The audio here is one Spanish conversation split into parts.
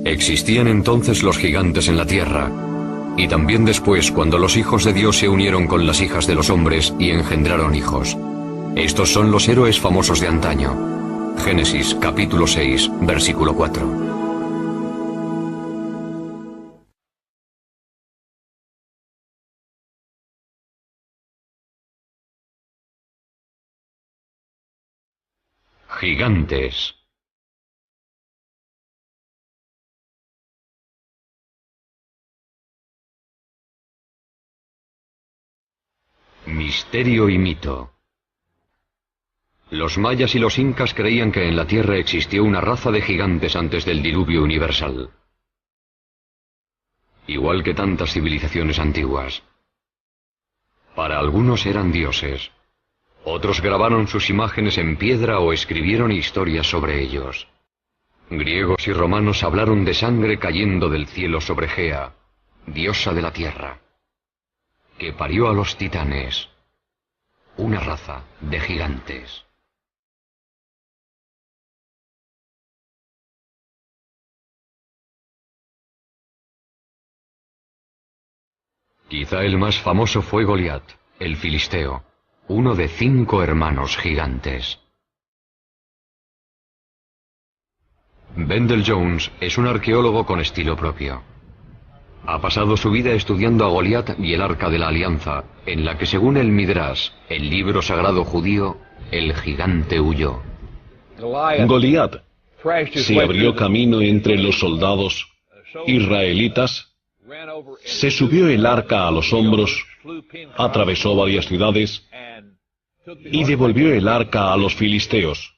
Existían entonces los gigantes en la tierra, y también después cuando los hijos de Dios se unieron con las hijas de los hombres y engendraron hijos. Estos son los héroes famosos de antaño. Génesis capítulo 6, versículo 4. Gigantes. Misterio y mito. Los mayas y los incas creían que en la Tierra existió una raza de gigantes antes del diluvio universal. Igual que tantas civilizaciones antiguas. Para algunos eran dioses. Otros grabaron sus imágenes en piedra o escribieron historias sobre ellos. Griegos y romanos hablaron de sangre cayendo del cielo sobre Gea, diosa de la tierra, que parió a los titanes, una raza de gigantes. Quizá el más famoso fue Goliat, el filisteo, uno de 5 hermanos gigantes. Wendell Jones es un arqueólogo con estilo propio. Ha pasado su vida estudiando a Goliat y el Arca de la Alianza, en la que según el Midrash, el libro sagrado judío, el gigante huyó. Goliat se abrió camino entre los soldados israelitas, se subió el arca a los hombros, atravesó varias ciudades y devolvió el arca a los filisteos.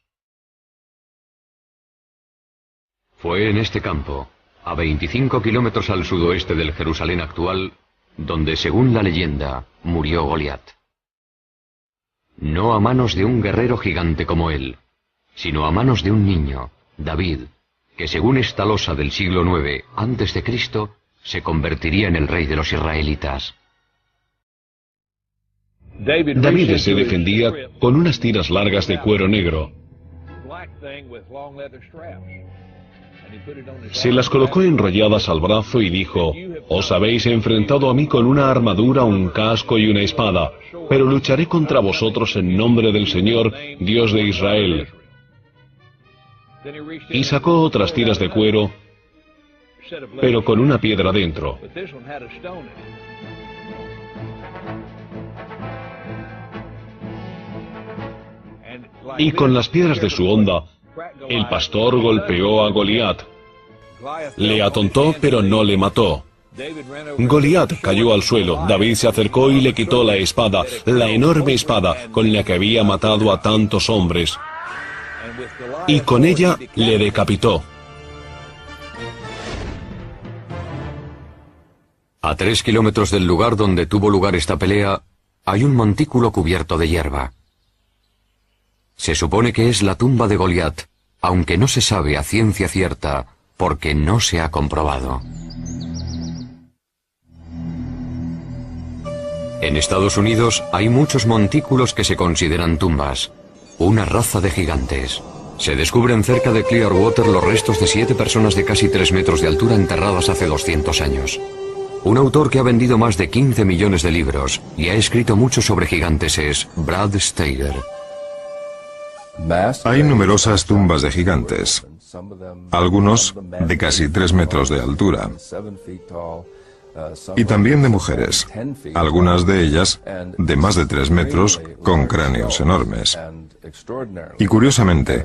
Fue en este campo, a 25 kilómetros al sudoeste del Jerusalén actual, donde, según la leyenda, murió Goliat. No a manos de un guerrero gigante como él, sino a manos de un niño, David, que según esta losa del siglo IX a.C., se convertiría en el rey de los israelitas. David se defendía con unas tiras largas de cuero negro. Se las colocó enrolladas al brazo y dijo: «Os habéis enfrentado a mí con una armadura, un casco y una espada, pero lucharé contra vosotros en nombre del Señor, Dios de Israel». Y sacó otras tiras de cuero, pero con una piedra dentro. Y con las piedras de su honda, el pastor golpeó a Goliat. Le atontó, pero no le mató. Goliat cayó al suelo. David se acercó y le quitó la espada, la enorme espada con la que había matado a tantos hombres. Y con ella le decapitó. A 3 kilómetros del lugar donde tuvo lugar esta pelea, hay un montículo cubierto de hierba. Se supone que es la tumba de Goliat, aunque no se sabe a ciencia cierta, porque no se ha comprobado. En Estados Unidos hay muchos montículos que se consideran tumbas, una raza de gigantes. Se descubren cerca de Clearwater los restos de 7 personas de casi 3 metros de altura enterradas hace 200 años. Un autor que ha vendido más de 15 millones de libros y ha escrito mucho sobre gigantes es Brad Steiger. Hay numerosas tumbas de gigantes, algunos de casi 3 metros de altura, y también de mujeres, algunas de ellas de más de 3 metros con cráneos enormes. Y curiosamente,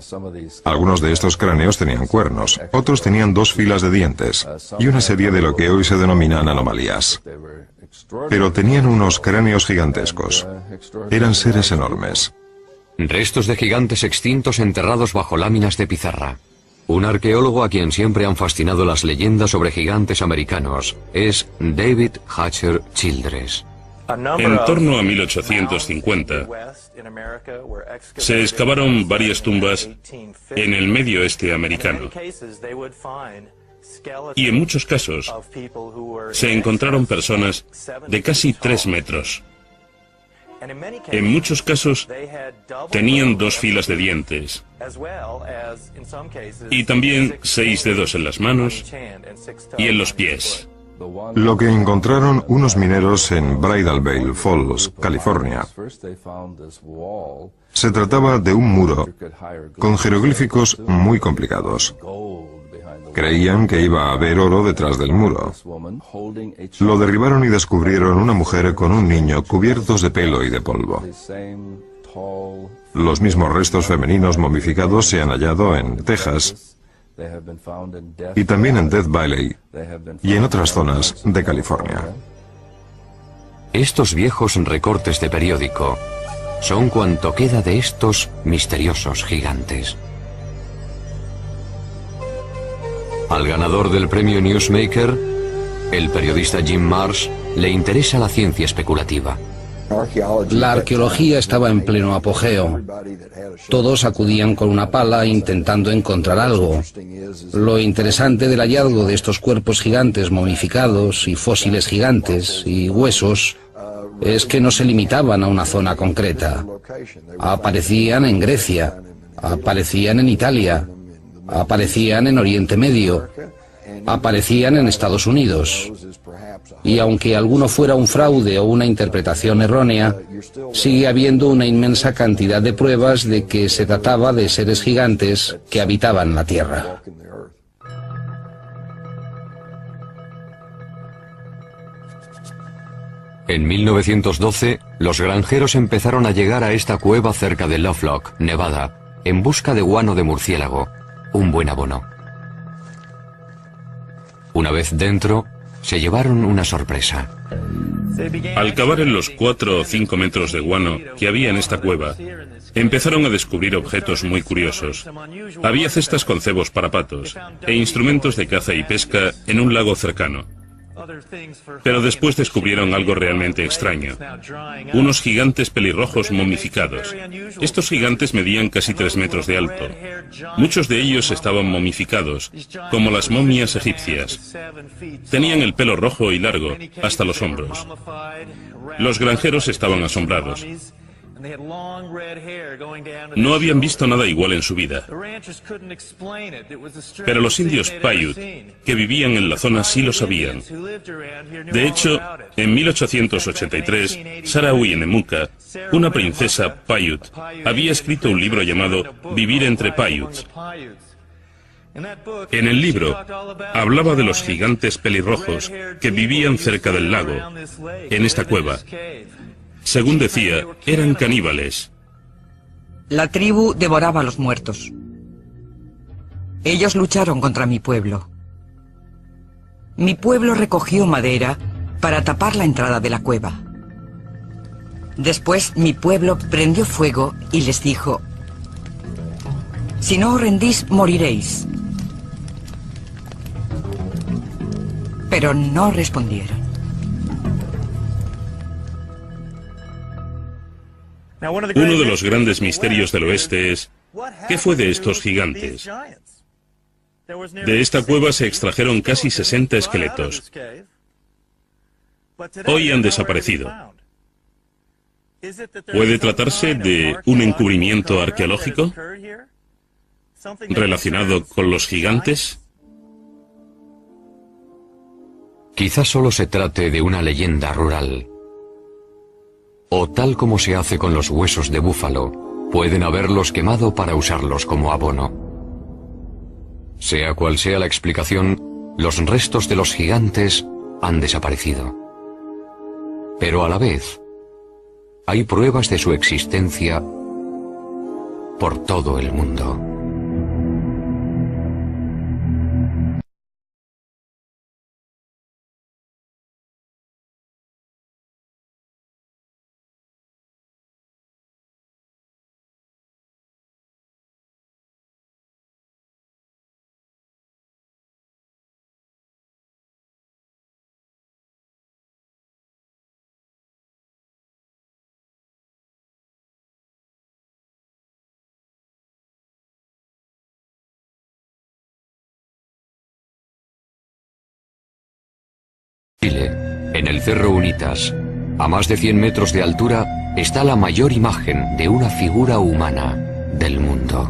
algunos de estos cráneos tenían cuernos, otros tenían 2 filas de dientes y una serie de lo que hoy se denominan anomalías. Pero tenían unos cráneos gigantescos. Eran seres enormes. Restos de gigantes extintos enterrados bajo láminas de pizarra. Un arqueólogo a quien siempre han fascinado las leyendas sobre gigantes americanos es David Hatcher Childress. En torno a 1850, se excavaron varias tumbas en el medio oeste americano. y en muchos casos se encontraron personas de casi 3 metros. En muchos casos tenían 2 filas de dientes y también 6 dedos en las manos y en los pies. Lo que encontraron unos mineros en Bridal Veil Falls, California, se trataba de un muro con jeroglíficos muy complicados. Creían que iba a haber oro detrás del muro. Lo derribaron y descubrieron una mujer con un niño cubiertos de pelo y de polvo. Los mismos restos femeninos momificados se han hallado en Texas y también en Death Valley y en otras zonas de California. Estos viejos recortes de periódico son cuanto queda de estos misteriosos gigantes. Al ganador del premio Newsmaker, el periodista Jim Marsh, le interesa la ciencia especulativa. La arqueología estaba en pleno apogeo. Todos acudían con una pala intentando encontrar algo. Lo interesante del hallazgo de estos cuerpos gigantes momificados y fósiles gigantes y huesos es que no se limitaban a una zona concreta. Aparecían en Grecia, aparecían en Italia, aparecían en Oriente Medio, aparecían en Estados Unidos. Y aunque alguno fuera un fraude o una interpretación errónea, sigue habiendo una inmensa cantidad de pruebas de que se trataba de seres gigantes que habitaban la Tierra. En 1912, los granjeros empezaron a llegar a esta cueva cerca de Lovelock, Nevada, en busca de guano de murciélago, un buen abono. Una vez dentro, se llevaron una sorpresa. Al cavar en los 4 o 5 metros de guano que había en esta cueva, empezaron a descubrir objetos muy curiosos. Había cestas con cebos para patos e instrumentos de caza y pesca en un lago cercano. Pero después descubrieron algo realmente extraño. Unos gigantes pelirrojos momificados. Estos gigantes medían casi 3 metros de alto. Muchos de ellos estaban momificados, como las momias egipcias. Tenían el pelo rojo y largo, hasta los hombros. Los granjeros estaban asombrados. No habían visto nada igual en su vida. Pero los indios Paiute, que vivían en la zona, sí lo sabían. De hecho, en 1883, Sarah Uyenemuka, una princesa Paiute, había escrito un libro llamado Vivir entre Paiutes. En el libro, hablaba de los gigantes pelirrojos que vivían cerca del lago, en esta cueva. Según decía, eran caníbales. La tribu devoraba a los muertos. Ellos lucharon contra mi pueblo. Mi pueblo recogió madera para tapar la entrada de la cueva. Después mi pueblo prendió fuego y les dijo: si no os rendís, moriréis. Pero no respondieron. Uno de los grandes misterios del oeste es, ¿qué fue de estos gigantes? De esta cueva se extrajeron casi 60 esqueletos. Hoy han desaparecido. ¿Puede tratarse de un encubrimiento arqueológico relacionado con los gigantes? Quizás solo se trate de una leyenda rural. O tal como se hace con los huesos de búfalo, pueden haberlos quemado para usarlos como abono. Sea cual sea la explicación, los restos de los gigantes han desaparecido. Pero a la vez, hay pruebas de su existencia por todo el mundo. Chile, en el Cerro Unitas, a más de 100 metros de altura, está la mayor imagen de una figura humana del mundo.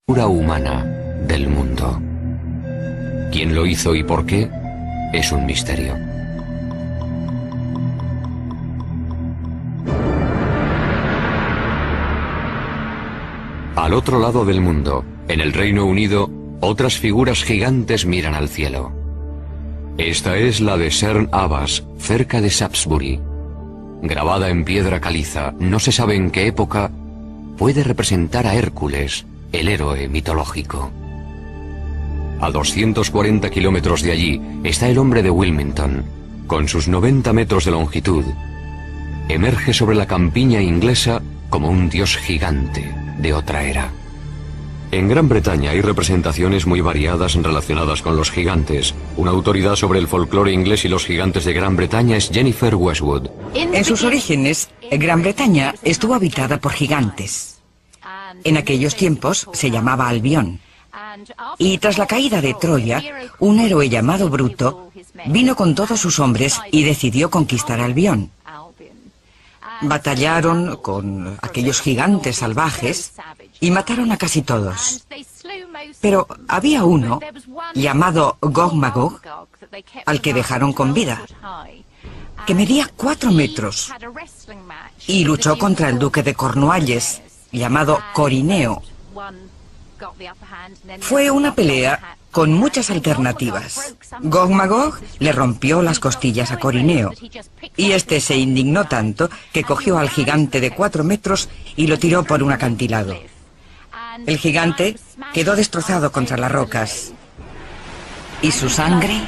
Figura humana del mundo. ¿Quién lo hizo y por qué? Es un misterio. Al otro lado del mundo, en el Reino Unido, otras figuras gigantes miran al cielo. Esta es la de Cerne Abbas, cerca de Shaftesbury. Grabada en piedra caliza, no se sabe en qué época, puede representar a Hércules, el héroe mitológico. A 240 kilómetros de allí está el hombre de Wilmington, con sus 90 metros de longitud. Emerge sobre la campiña inglesa como un dios gigante de otra era. En Gran Bretaña hay representaciones muy variadas relacionadas con los gigantes. Una autoridad sobre el folclore inglés y los gigantes de Gran Bretaña es Jennifer Westwood. En sus orígenes, Gran Bretaña estuvo habitada por gigantes. En aquellos tiempos se llamaba Albión. Y tras la caída de Troya, un héroe llamado Bruto vino con todos sus hombres y decidió conquistar Albión. Batallaron con aquellos gigantes salvajes y mataron a casi todos. Pero había uno, llamado Gog Magog, al que dejaron con vida, que medía 4 metros y luchó contra el duque de Cornualles, llamado Corineo. Fue una pelea con muchas alternativas. Gog Magog le rompió las costillas a Corineo, y este se indignó tanto que cogió al gigante de 4 metros y lo tiró por un acantilado. El gigante quedó destrozado contra las rocas, y su sangre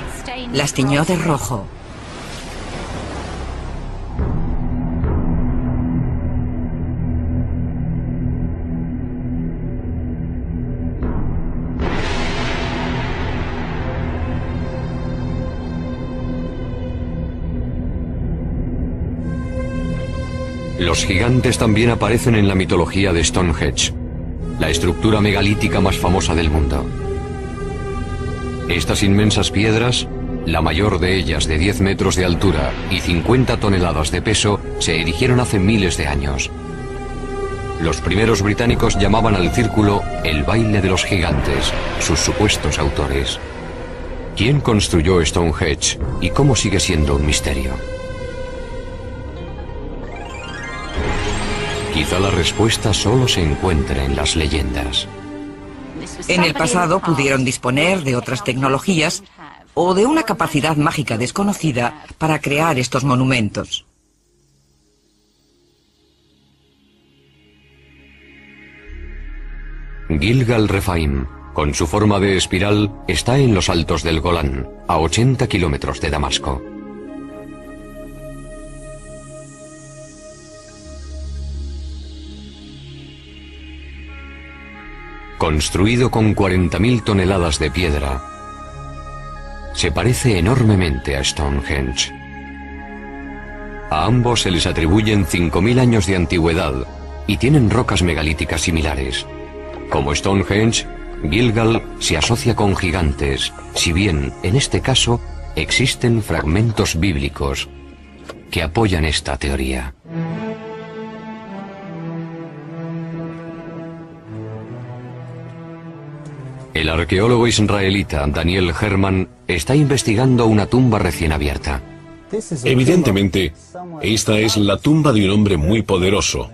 las tiñó de rojo. Los gigantes también aparecen en la mitología de Stonehenge, la estructura megalítica más famosa del mundo. Estas inmensas piedras, la mayor de ellas de 10 metros de altura y 50 toneladas de peso, se erigieron hace miles de años. Los primeros británicos llamaban al círculo el baile de los gigantes, sus supuestos autores. ¿Quién construyó Stonehenge y cómo sigue siendo un misterio? Quizá la respuesta solo se encuentre en las leyendas. En el pasado pudieron disponer de otras tecnologías o de una capacidad mágica desconocida para crear estos monumentos. Gilgal Rephaim, con su forma de espiral, está en los altos del Golán, a 80 kilómetros de Damasco. Construido con 40.000 toneladas de piedra, se parece enormemente a Stonehenge. A ambos se les atribuyen 5.000 años de antigüedad y tienen rocas megalíticas similares. Como Stonehenge, Gilgal se asocia con gigantes, si bien, en este caso, existen fragmentos bíblicos que apoyan esta teoría. El arqueólogo israelita Daniel Herman está investigando una tumba recién abierta. Evidentemente, esta es la tumba de un hombre muy poderoso.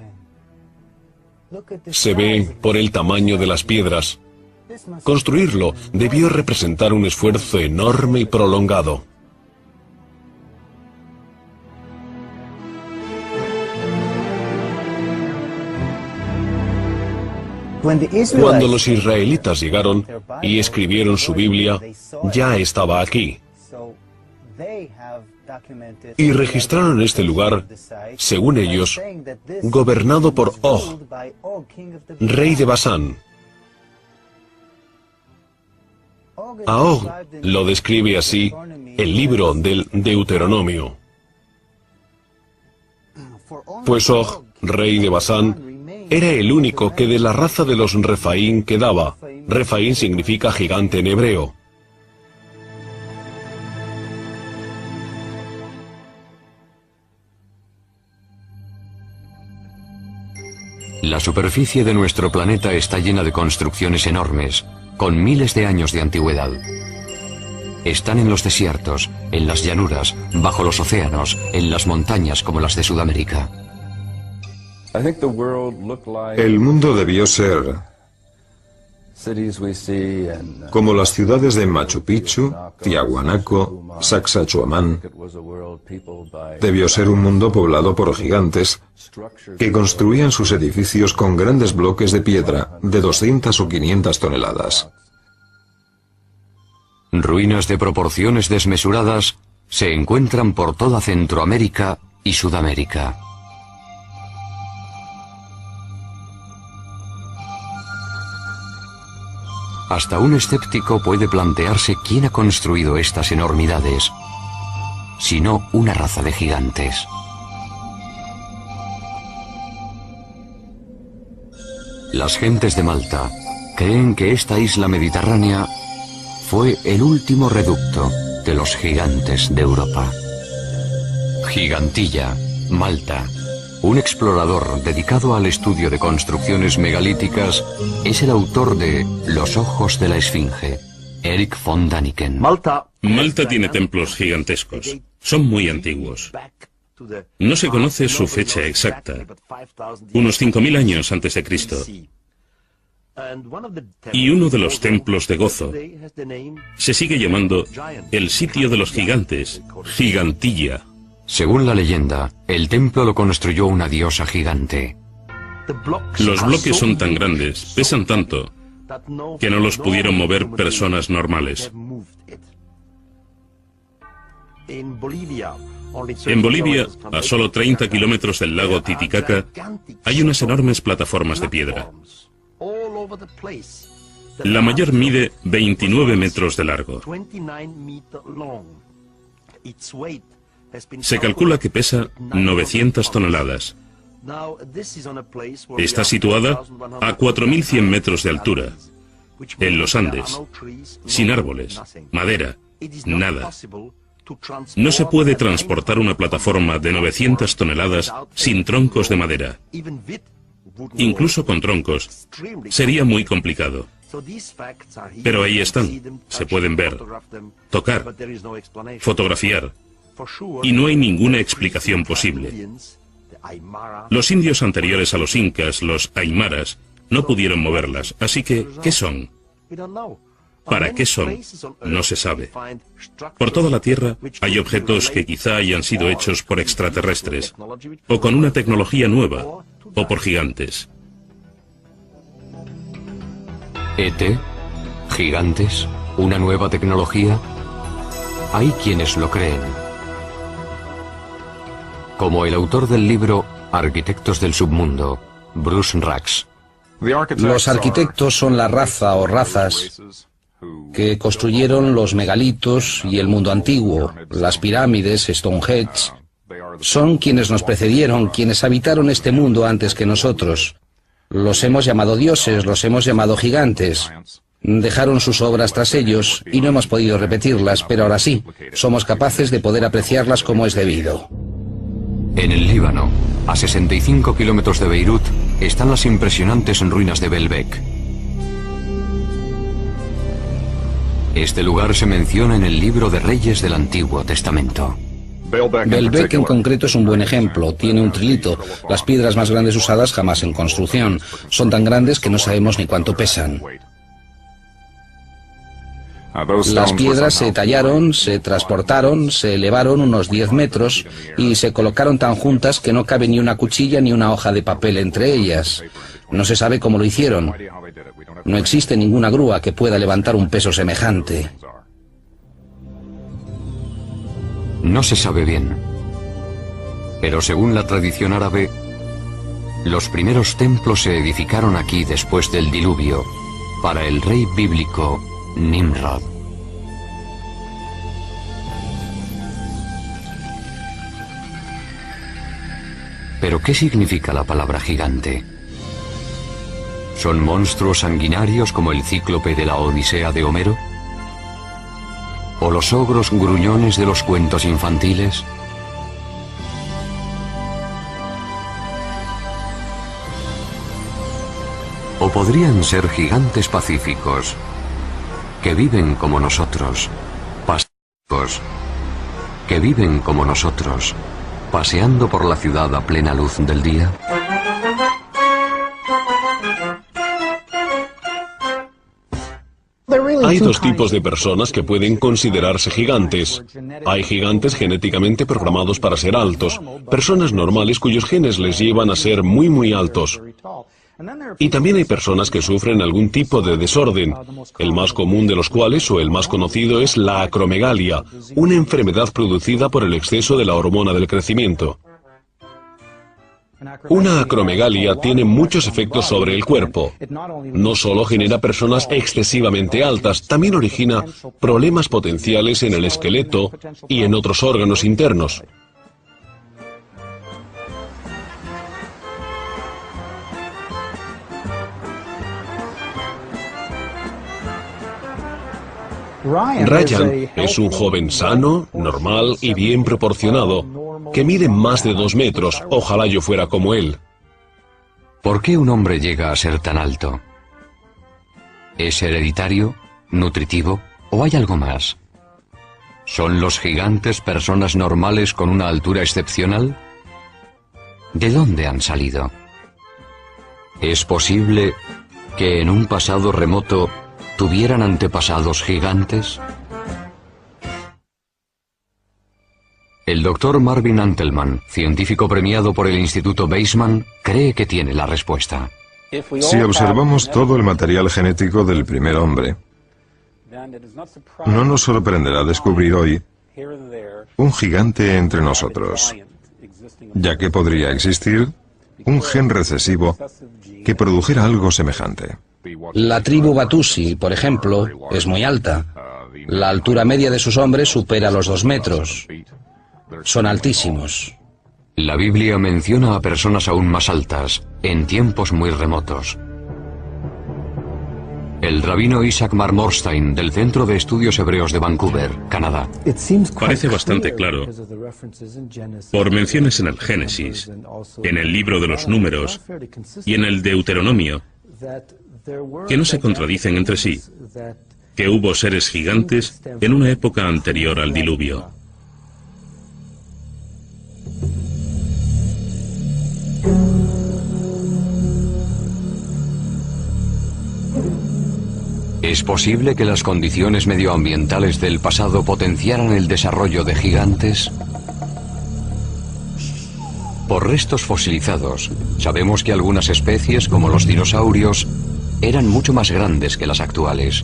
Se ve por el tamaño de las piedras. Construirlo debió representar un esfuerzo enorme y prolongado. Cuando los israelitas llegaron y escribieron su Biblia, ya estaba aquí. Y registraron este lugar, según ellos, gobernado por Og, rey de Basán. A Og lo describe así el libro del Deuteronomio. Pues Og, rey de Basán, era el único que de la raza de los Rephaim quedaba. Rephaim significa gigante en hebreo. La superficie de nuestro planeta está llena de construcciones enormes, con miles de años de antigüedad. Están en los desiertos, en las llanuras, bajo los océanos, en las montañas como las de Sudamérica. El mundo debió ser como las ciudades de Machu Picchu, Tiahuanaco, Sacsayhuamán. Debió ser un mundo poblado por gigantes que construían sus edificios con grandes bloques de piedra de 200 o 500 toneladas. Ruinas de proporciones desmesuradas se encuentran por toda Centroamérica y Sudamérica. Hasta un escéptico puede plantearse quién ha construido estas enormidades, si no una raza de gigantes. Las gentes de Malta creen que esta isla mediterránea fue el último reducto de los gigantes de Europa. Gigantilla, Malta. Un explorador dedicado al estudio de construcciones megalíticas es el autor de Los ojos de la Esfinge, Erich von Däniken. Malta tiene templos gigantescos. Son muy antiguos. No se conoce su fecha exacta. Unos 5.000 años antes de Cristo. Y uno de los templos de Gozo se sigue llamando el sitio de los gigantes, Gigantilla. Según la leyenda, el templo lo construyó una diosa gigante. Los bloques son tan grandes, pesan tanto, que no los pudieron mover personas normales. En Bolivia, a solo 30 kilómetros del lago Titicaca, hay unas enormes plataformas de piedra. La mayor mide 29 metros de largo. Se calcula que pesa 900 toneladas. Está situada a 4.100 metros de altura, en los Andes, sin árboles, madera, nada. No se puede transportar una plataforma de 900 toneladas sin troncos de madera. Incluso con troncos, sería muy complicado. Pero ahí están, se pueden ver, tocar, fotografiar. Y no hay ninguna explicación posible. Los indios anteriores a los incas, los aymaras, no pudieron moverlas, así que, ¿qué son? ¿Para qué son? No se sabe. Por toda la Tierra hay objetos que quizá hayan sido hechos por extraterrestres, o con una tecnología nueva, o por gigantes. ¿ET? ¿Gigantes? ¿Una nueva tecnología? Hay quienes lo creen. Como el autor del libro Arquitectos del Submundo, Bruce Rax. Los arquitectos son la raza o razas que construyeron los megalitos y el mundo antiguo, las pirámides, Stonehenge. Son quienes nos precedieron, quienes habitaron este mundo antes que nosotros. Los hemos llamado dioses, los hemos llamado gigantes. Dejaron sus obras tras ellos y no hemos podido repetirlas, pero ahora sí, somos capaces de poder apreciarlas como es debido. En el Líbano, a 65 kilómetros de Beirut, están las impresionantes ruinas de Baalbek. Este lugar se menciona en el libro de Reyes del Antiguo Testamento. Baalbek en concreto es un buen ejemplo. Tiene un trilito, las piedras más grandes usadas jamás en construcción. Son tan grandes que no sabemos ni cuánto pesan. Las piedras se tallaron, se transportaron, se elevaron unos 10 metros y se colocaron tan juntas que no cabe ni una cuchilla ni una hoja de papel entre ellas. No se sabe cómo lo hicieron. No existe ninguna grúa que pueda levantar un peso semejante. No se sabe bien. Pero según la tradición árabe, los primeros templos se edificaron aquí después del diluvio, para el rey bíblico Nimrod. ¿Pero qué significa la palabra gigante? ¿Son monstruos sanguinarios como el cíclope de la Odisea de Homero? ¿O los ogros gruñones de los cuentos infantiles? podrían ser gigantes pacíficos, que viven como nosotros, pacíficos, que viven como nosotros, paseando por la ciudad a plena luz del día? Hay dos tipos de personas que pueden considerarse gigantes. Hay gigantes genéticamente programados para ser altos, personas normales cuyos genes les llevan a ser muy altos. Y también hay personas que sufren algún tipo de desorden, el más común de los cuales, o el más conocido, es la acromegalia, una enfermedad producida por el exceso de la hormona del crecimiento. Una acromegalia tiene muchos efectos sobre el cuerpo. No solo genera personas excesivamente altas, también origina problemas potenciales en el esqueleto y en otros órganos internos. Ryan es un joven sano, normal y bien proporcionado, que mide más de 2 metros. Ojalá yo fuera como él. ¿Por qué un hombre llega a ser tan alto? ¿Es hereditario, nutritivo o hay algo más? ¿Son los gigantes personas normales con una altura excepcional? ¿De dónde han salido? ¿Es posible que en un pasado remoto tuvieran antepasados gigantes? El doctor Marvin Antelman, científico premiado por el Instituto Weizmann, cree que tiene la respuesta. Si observamos todo el material genético del primer hombre, no nos sorprenderá descubrir hoy un gigante entre nosotros, ya que podría existir un gen recesivo que produjera algo semejante. La tribu Batusi, por ejemplo, es muy alta. La altura media de sus hombres supera los 2 metros. Son altísimos. La Biblia menciona a personas aún más altas, en tiempos muy remotos. El rabino Isaac Marmorstein, del Centro de Estudios Hebreos de Vancouver, Canadá. Parece bastante claro, por menciones en el Génesis, en el libro de los Números y en el Deuteronomio, que no se contradicen entre sí, que hubo seres gigantes en una época anterior al diluvio. ¿Es posible que las condiciones medioambientales del pasado potenciaran el desarrollo de gigantes? Por restos fosilizados, sabemos que algunas especies, como los dinosaurios, eran mucho más grandes que las actuales.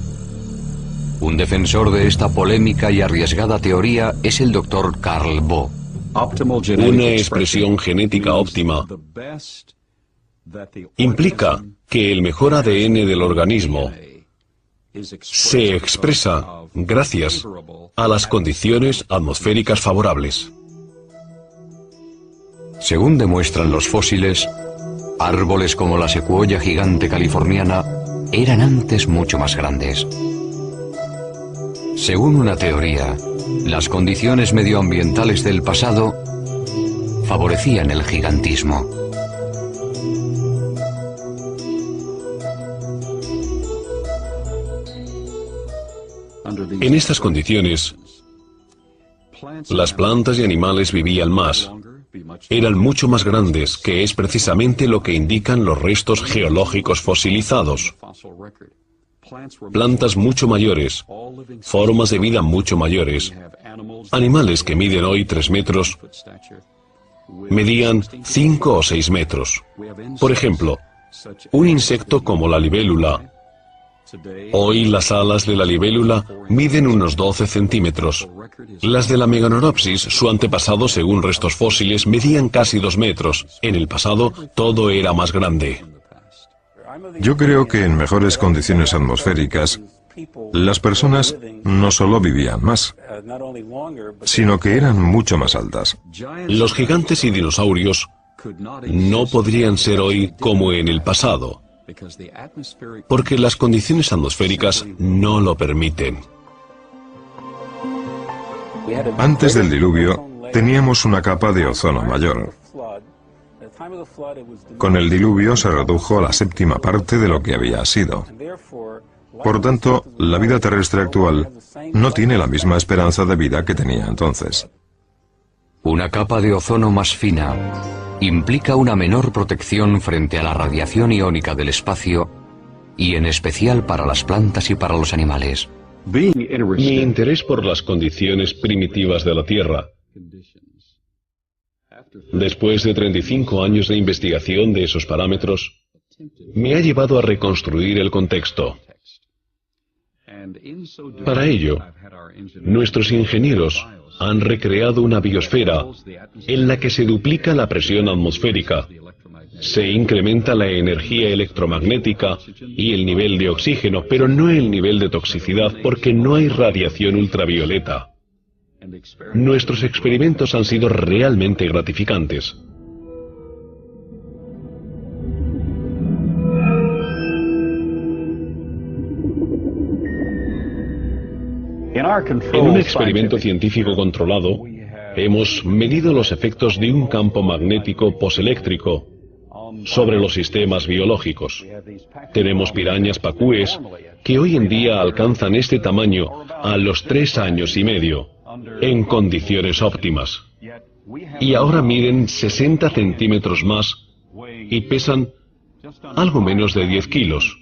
Un defensor de esta polémica y arriesgada teoría es el Dr. Carl Bo. Una expresión genética óptima implica que el mejor ADN del organismo se expresa gracias a las condiciones atmosféricas favorables. Según demuestran los fósiles, árboles como la secuoya gigante californiana eran antes mucho más grandes. Según una teoría, las condiciones medioambientales del pasado favorecían el gigantismo. En estas condiciones, las plantas y animales vivían más. Eran mucho más grandes, que es precisamente lo que indican los restos geológicos fosilizados. Plantas mucho mayores, formas de vida mucho mayores. Animales que miden hoy 3 metros, medían 5 o 6 metros. Por ejemplo, un insecto como la libélula. Hoy las alas de la libélula miden unos 12 centímetros. Las de la Meganeropsis, su antepasado según restos fósiles, medían casi 2 metros. En el pasado todo era más grande. Yo creo que en mejores condiciones atmosféricas, las personas no solo vivían más, sino que eran mucho más altas. Los gigantes y dinosaurios no podrían ser hoy como en el pasado, porque las condiciones atmosféricas no lo permiten. Antes del diluvio, teníamos una capa de ozono mayor. Con el diluvio se redujo a la séptima parte de lo que había sido. Por tanto, la vida terrestre actual no tiene la misma esperanza de vida que tenía entonces. Una capa de ozono más fina implica una menor protección frente a la radiación iónica del espacio y en especial para las plantas y para los animales. Mi interés por las condiciones primitivas de la Tierra, después de 35 años de investigación de esos parámetros, me ha llevado a reconstruir el contexto. Para ello, nuestros ingenieros han recreado una biosfera en la que se duplica la presión atmosférica, se incrementa la energía electromagnética y el nivel de oxígeno, pero no el nivel de toxicidad porque no hay radiación ultravioleta. Nuestros experimentos han sido realmente gratificantes. En un experimento científico controlado, hemos medido los efectos de un campo magnético poseléctrico sobre los sistemas biológicos. Tenemos pirañas pacúes que hoy en día alcanzan este tamaño a los 3 años y medio, en condiciones óptimas. Y ahora miden 60 centímetros más y pesan algo menos de 10 kilos.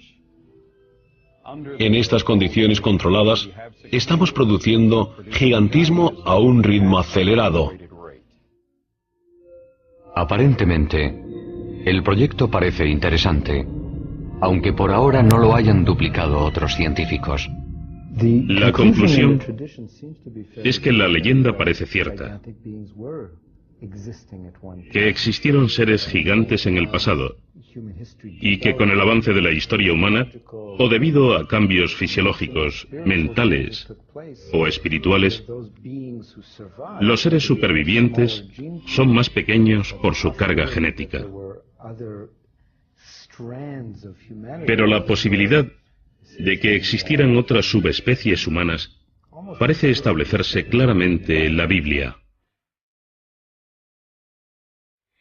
En estas condiciones controladas, estamos produciendo gigantismo a un ritmo acelerado. Aparentemente, el proyecto parece interesante, aunque por ahora no lo hayan duplicado otros científicos. La conclusión es que la leyenda parece cierta, que existieron seres gigantes en el pasado y que con el avance de la historia humana, o debido a cambios fisiológicos, mentales o espirituales, los seres supervivientes son más pequeños por su carga genética. Pero la posibilidad de que existieran otras subespecies humanas parece establecerse claramente en la Biblia.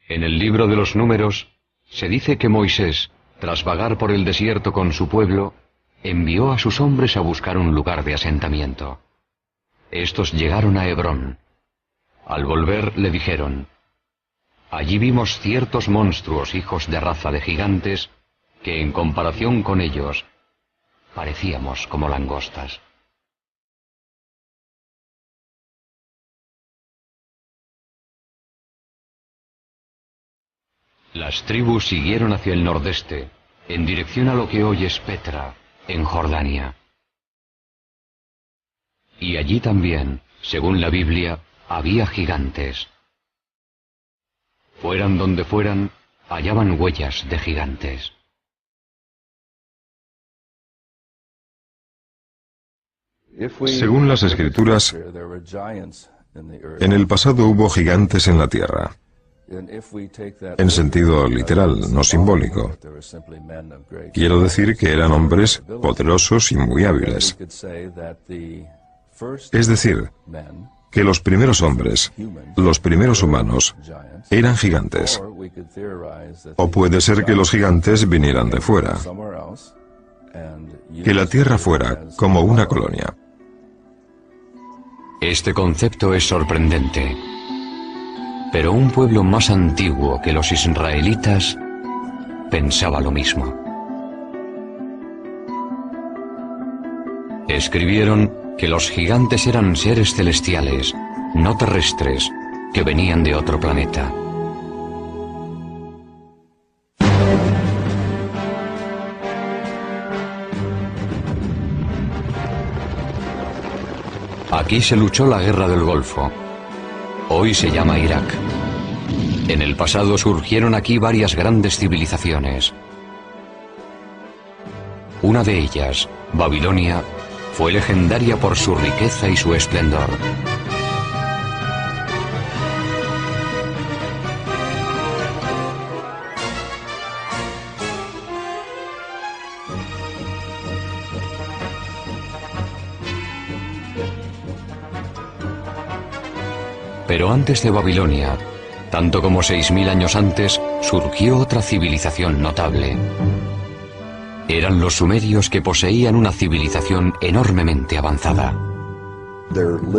En el libro de los Números se dice que Moisés, tras vagar por el desierto con su pueblo, envió a sus hombres a buscar un lugar de asentamiento. Estos llegaron a Hebrón. Al volver le dijeron: allí vimos ciertos monstruos hijos de raza de gigantes que en comparación con ellos parecíamos como langostas. Las tribus siguieron hacia el nordeste, en dirección a lo que hoy es Petra, en Jordania. Y allí también, según la Biblia, había gigantes. Fueran donde fueran, hallaban huellas de gigantes. Según las Escrituras, en el pasado hubo gigantes en la tierra. En sentido literal, no simbólico. Quiero decir que eran hombres poderosos y muy hábiles. Es decir, que los primeros hombres, los primeros humanos, eran gigantes. O puede ser que los gigantes vinieran de fuera. Que la tierra fuera como una colonia. Este concepto es sorprendente. Pero un pueblo más antiguo que los israelitas pensaba lo mismo. Escribieron que los gigantes eran seres celestiales, no terrestres, que venían de otro planeta. Aquí se luchó la guerra del Golfo. Hoy se llama Irak. En el pasado surgieron aquí varias grandes civilizaciones. Una de ellas, Babilonia, fue legendaria por su riqueza y su esplendor. Pero antes de Babilonia, tanto como 6000 años antes, surgió otra civilización notable. Eran los sumerios, que poseían una civilización enormemente avanzada.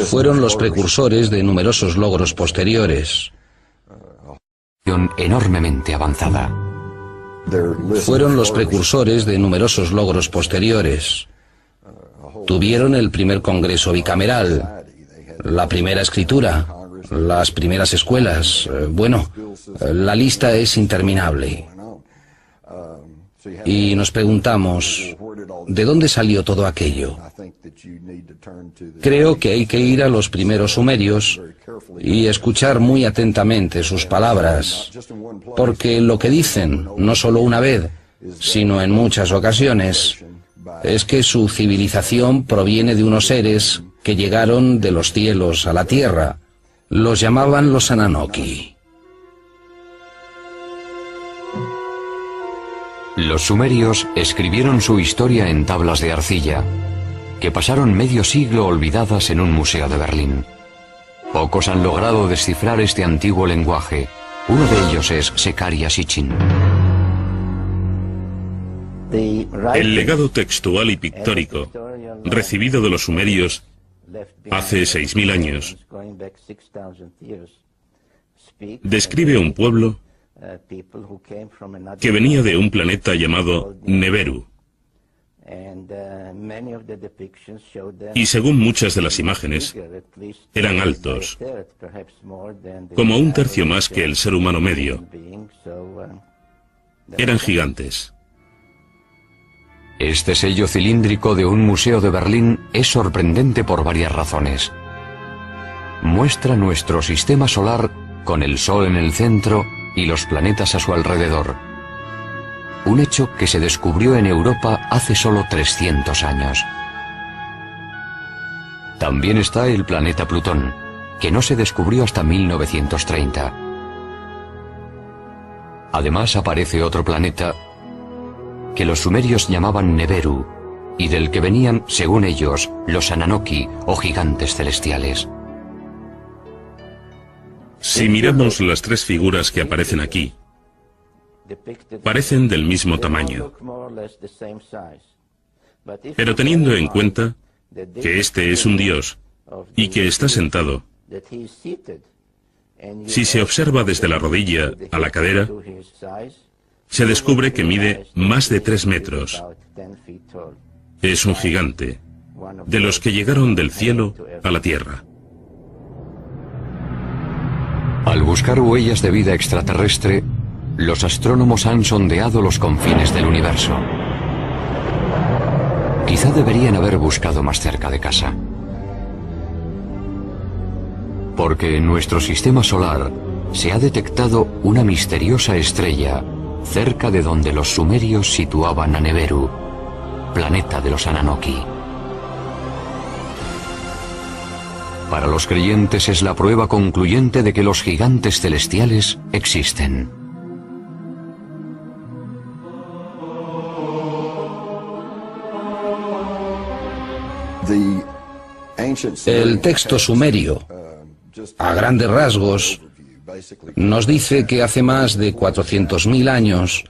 Fueron los precursores de numerosos logros posteriores. Enormemente avanzada. Fueron los precursores de numerosos logros posteriores. Tuvieron el primer congreso bicameral, la primera escritura, las primeras escuelas. Bueno, la lista es interminable. Y nos preguntamos, ¿de dónde salió todo aquello? Creo que hay que ir a los primeros sumerios y escuchar muy atentamente sus palabras, porque lo que dicen, no solo una vez, sino en muchas ocasiones, es que su civilización proviene de unos seres que llegaron de los cielos a la tierra. Los llamaban los Ananoki. Los sumerios escribieron su historia en tablas de arcilla, que pasaron medio siglo olvidadas en un museo de Berlín. Pocos han logrado descifrar este antiguo lenguaje. Uno de ellos es Zecharia Sitchin. El legado textual y pictórico recibido de los sumerios hace 6.000 años describe un pueblo que venía de un planeta llamado Neberu. Y según muchas de las imágenes, eran altos, como un tercio más que el ser humano medio. Eran gigantes. Este sello cilíndrico de un museo de Berlín es sorprendente por varias razones. Muestra nuestro sistema solar con el Sol en el centro y los planetas a su alrededor. Un hecho que se descubrió en Europa hace solo 300 años. También está el planeta Plutón, que no se descubrió hasta 1930. Además aparece otro planeta que los sumerios llamaban Neberu, y del que venían, según ellos, los Ananoki o gigantes celestiales. Si miramos las tres figuras que aparecen aquí, parecen del mismo tamaño. Pero teniendo en cuenta que este es un dios y que está sentado, si se observa desde la rodilla a la cadera, se descubre que mide más de 3 metros. Es un gigante, de los que llegaron del cielo a la tierra. Al buscar huellas de vida extraterrestre, los astrónomos han sondeado los confines del universo. Quizá deberían haber buscado más cerca de casa. Porque en nuestro sistema solar se ha detectado una misteriosa estrella cerca de donde los sumerios situaban a Neberu, planeta de los Ananoki. Para los creyentes es la prueba concluyente de que los gigantes celestiales existen. El texto sumerio, a grandes rasgos, nos dice que hace más de 400.000 años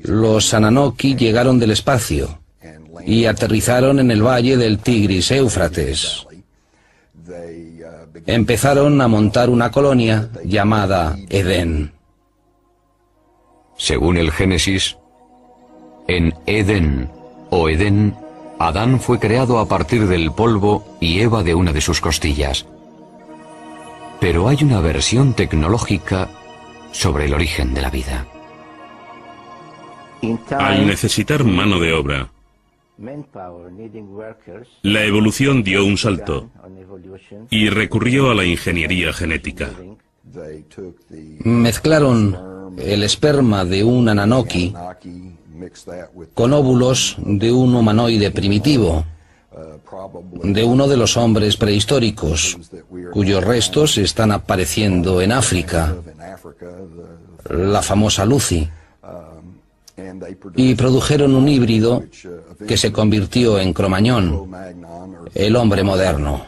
los Ananoki llegaron del espacio y aterrizaron en el valle del Tigris-Éufrates. Empezaron a montar una colonia llamada Edén. Según el Génesis, en Edén o Edén, Adán fue creado a partir del polvo y Eva de una de sus costillas. Pero hay una versión tecnológica sobre el origen de la vida. Al necesitar mano de obra, la evolución dio un salto y recurrió a la ingeniería genética. Mezclaron el esperma de un Ananoki con óvulos de un humanoide primitivo, de uno de los hombres prehistóricos, cuyos restos están apareciendo en África, la famosa Lucy, y produjeron un híbrido que se convirtió en Cromañón, el hombre moderno.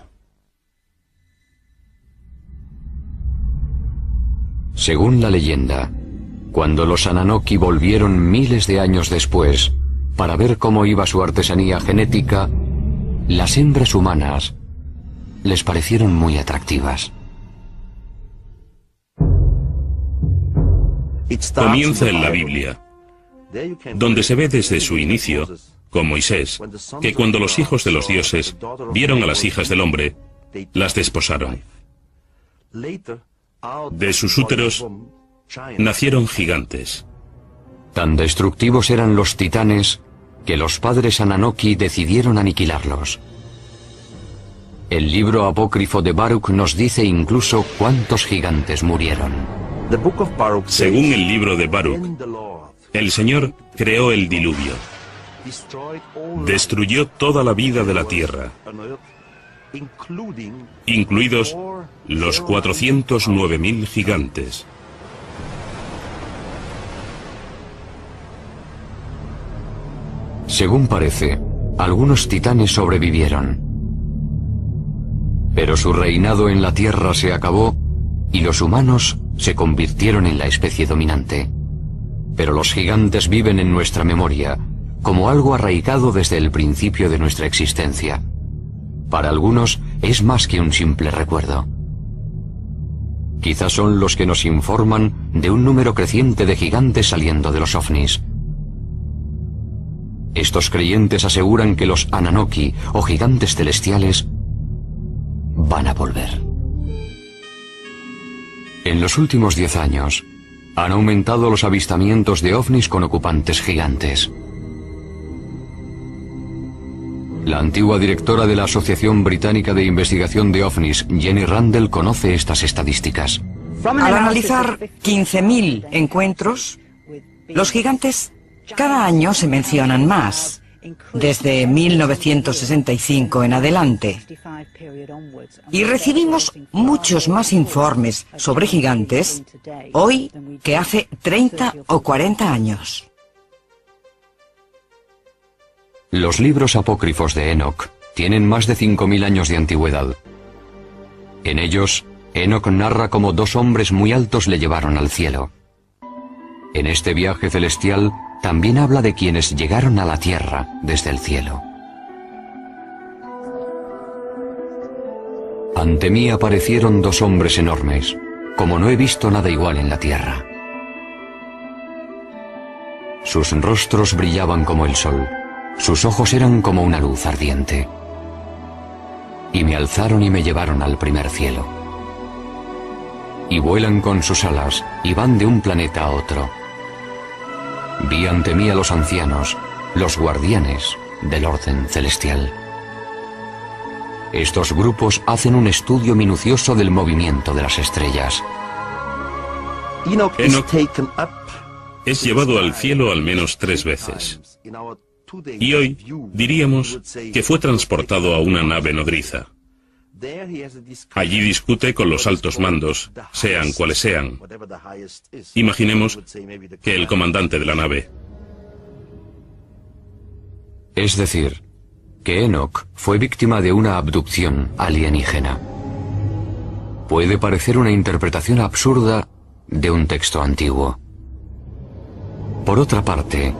Según la leyenda, Cuando los Ananoki volvieron miles de años después para ver cómo iba su artesanía genética, las hembras humanas les parecieron muy atractivas. Comienza en la Biblia, donde se ve desde su inicio, con Moisés, que cuando los hijos de los dioses vieron a las hijas del hombre, las desposaron. De sus úteros nacieron gigantes. Tan destructivos eran los titanes que los padres Ananoki decidieron aniquilarlos. El libro apócrifo de Baruch nos dice incluso cuántos gigantes murieron. Según el libro de Baruch, el Señor creó el diluvio. Destruyó toda la vida de la tierra, incluidos los 409.000 gigantes. Según parece, algunos titanes sobrevivieron. Pero su reinado en la Tierra se acabó y los humanos se convirtieron en la especie dominante. Pero los gigantes viven en nuestra memoria, como algo arraigado desde el principio de nuestra existencia. Para algunos es más que un simple recuerdo. Quizás son los que nos informan de un número creciente de gigantes saliendo de los ovnis. Estos creyentes aseguran que los Ananoki, o gigantes celestiales, van a volver. En los últimos 10 años, han aumentado los avistamientos de ovnis con ocupantes gigantes. La antigua directora de la Asociación Británica de Investigación de OVNIs, Jenny Randall, conoce estas estadísticas. Al analizar 15.000 encuentros, los gigantes cada año se mencionan más, desde 1965 en adelante. Y recibimos muchos más informes sobre gigantes hoy que hace 30 o 40 años. Los libros apócrifos de Enoch tienen más de 5.000 años de antigüedad. En ellos, Enoch narra cómo 2 hombres muy altos le llevaron al cielo. En este viaje celestial, también habla de quienes llegaron a la tierra desde el cielo. Ante mí aparecieron 2 hombres enormes, como no he visto nada igual en la tierra. Sus rostros brillaban como el sol, sus ojos eran como una luz ardiente. Y me alzaron y me llevaron al primer cielo. Y vuelan con sus alas y van de un planeta a otro. Vi ante mí a los ancianos, los guardianes del orden celestial. Estos grupos hacen un estudio minucioso del movimiento de las estrellas. Enoch es llevado al cielo al menos 3 veces. Y hoy diríamos que fue transportado a una nave nodriza. Allí discute con los altos mandos, sean cuales sean. Imaginemos que el comandante de la nave. Es decir, que Enoch fue víctima de una abducción alienígena. Puede parecer una interpretación absurda de un texto antiguo. Por otra parte,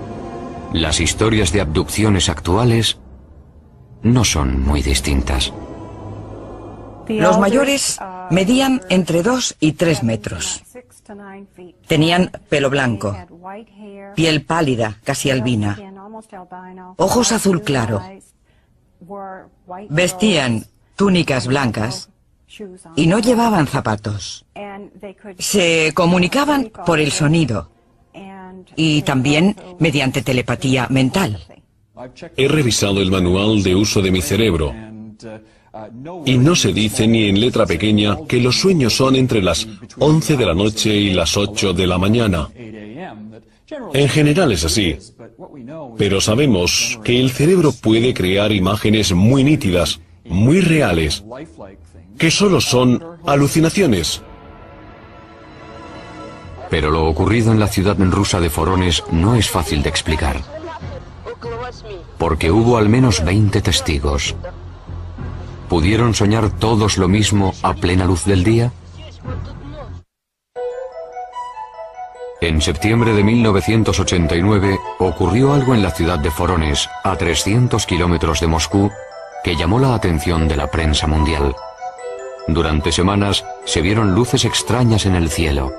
las historias de abducciones actuales no son muy distintas. Los mayores medían entre 2 y 3 metros. Tenían pelo blanco, piel pálida, casi albina, ojos azul claro. Vestían túnicas blancas y no llevaban zapatos. Se comunicaban por el sonido y también mediante telepatía mental. He revisado el manual de uso de mi cerebro y no se dice ni en letra pequeña que los sueños son entre las 11 de la noche y las 8 de la mañana. En general es así, pero sabemos que el cerebro puede crear imágenes muy nítidas, muy reales, que solo son alucinaciones. Pero lo ocurrido en la ciudad rusa de Forones no es fácil de explicar, porque hubo al menos 20 testigos. ¿Pudieron soñar todos lo mismo a plena luz del día? En septiembre de 1989 ocurrió algo en la ciudad de Forones, a 300 kilómetros de Moscú, que llamó la atención de la prensa mundial. Durante semanas se vieron luces extrañas en el cielo,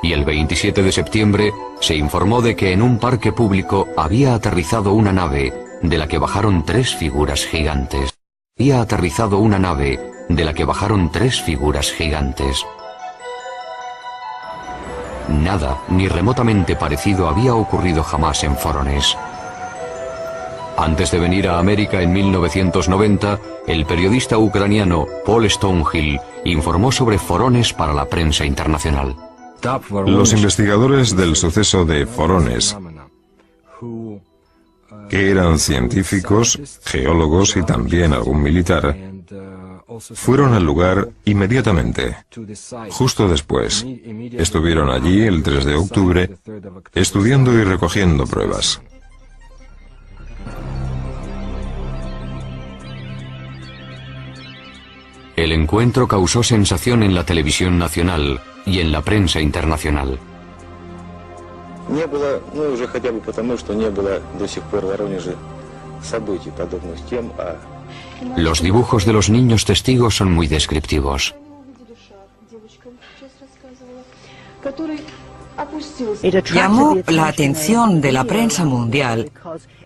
y el 27 de septiembre se informó de que en un parque público había aterrizado una nave de la que bajaron 3 figuras gigantes. Había aterrizado una nave de la que bajaron 3 figuras gigantes. Nada, ni remotamente parecido, había ocurrido jamás en Forones. Antes de venir a América en 1990, el periodista ucraniano Paul Stonehill informó sobre Forones para la prensa internacional. Los investigadores del suceso de Forones, que eran científicos, geólogos y también algún militar, fueron al lugar inmediatamente. Justo después, estuvieron allí el 3 de octubre, estudiando y recogiendo pruebas. El encuentro causó sensación en la televisión nacional y en la prensa internacional. Не было, ну уже хотя бы потому, что не было до сих пор в Воронеже событий, подобных тем, Los dibujos de los niños testigos son muy descriptivos. Llamó la atención de la prensa mundial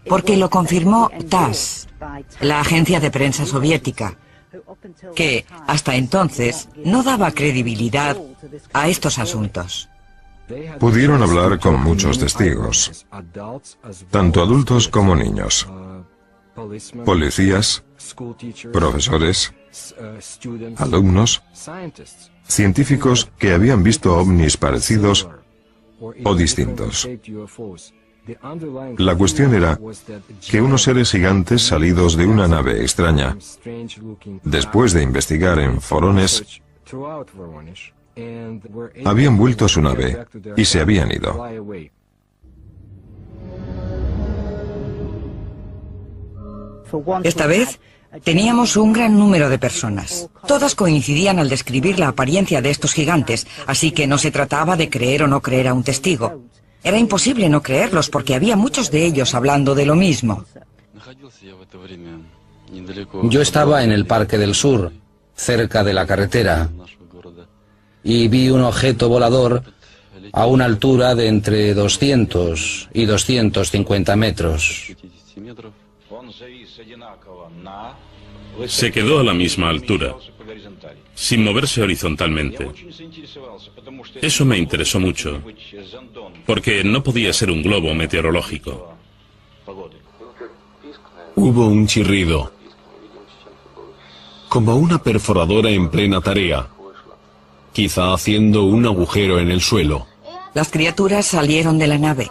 porque lo confirmó TASS, la agencia de prensa soviética, que hasta entonces no daba credibilidad a estos asuntos. Pudieron hablar con muchos testigos, tanto adultos como niños, policías, profesores, alumnos, científicos que habían visto ovnis parecidos o distintos. La cuestión era que unos seres gigantes salidos de una nave extraña, después de investigar en Forones, habían vuelto a su nave y se habían ido. Esta vez teníamos un gran número de personas. Todas coincidían al describir la apariencia de estos gigantes, así que no se trataba de creer o no creer a un testigo. Era imposible no creerlos porque había muchos de ellos hablando de lo mismo. Yo estaba en el Parque del Sur, cerca de la carretera, y vi un objeto volador a una altura de entre 200 y 250 metros. Se quedó a la misma altura, sin moverse horizontalmente. Eso me interesó mucho, porque no podía ser un globo meteorológico. Hubo un chirrido, como una perforadora en plena tarea, quizá haciendo un agujero en el suelo. Las criaturas salieron de la nave.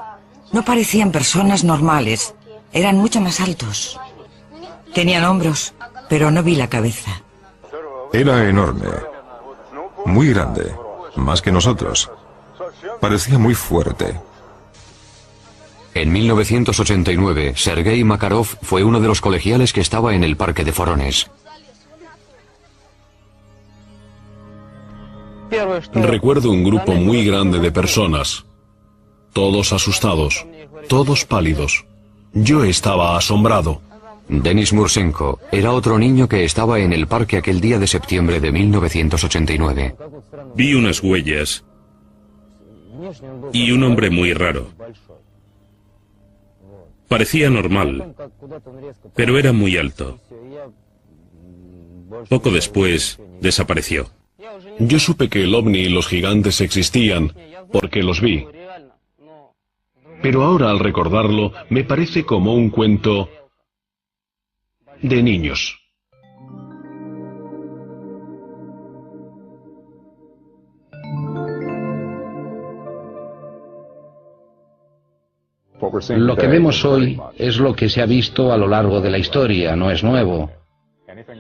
No parecían personas normales, eran mucho más altos. Tenían hombros, pero no vi la cabeza. Era enorme, muy grande, más que nosotros. Parecía muy fuerte. En 1989, Sergei Makarov fue uno de los colegiales que estaba en el parque de Forones. Recuerdo un grupo muy grande de personas, todos asustados, todos pálidos. Yo estaba asombrado. Denis Mursenko era otro niño que estaba en el parque aquel día de septiembre de 1989. Vi unas huellas y un hombre muy raro. Parecía normal, pero era muy alto. Poco después, desapareció. Yo supe que el ovni y los gigantes existían, porque los vi. Pero ahora al recordarlo, me parece como un cuento de niños. Lo que vemos hoy es lo que se ha visto a lo largo de la historia, no es nuevo.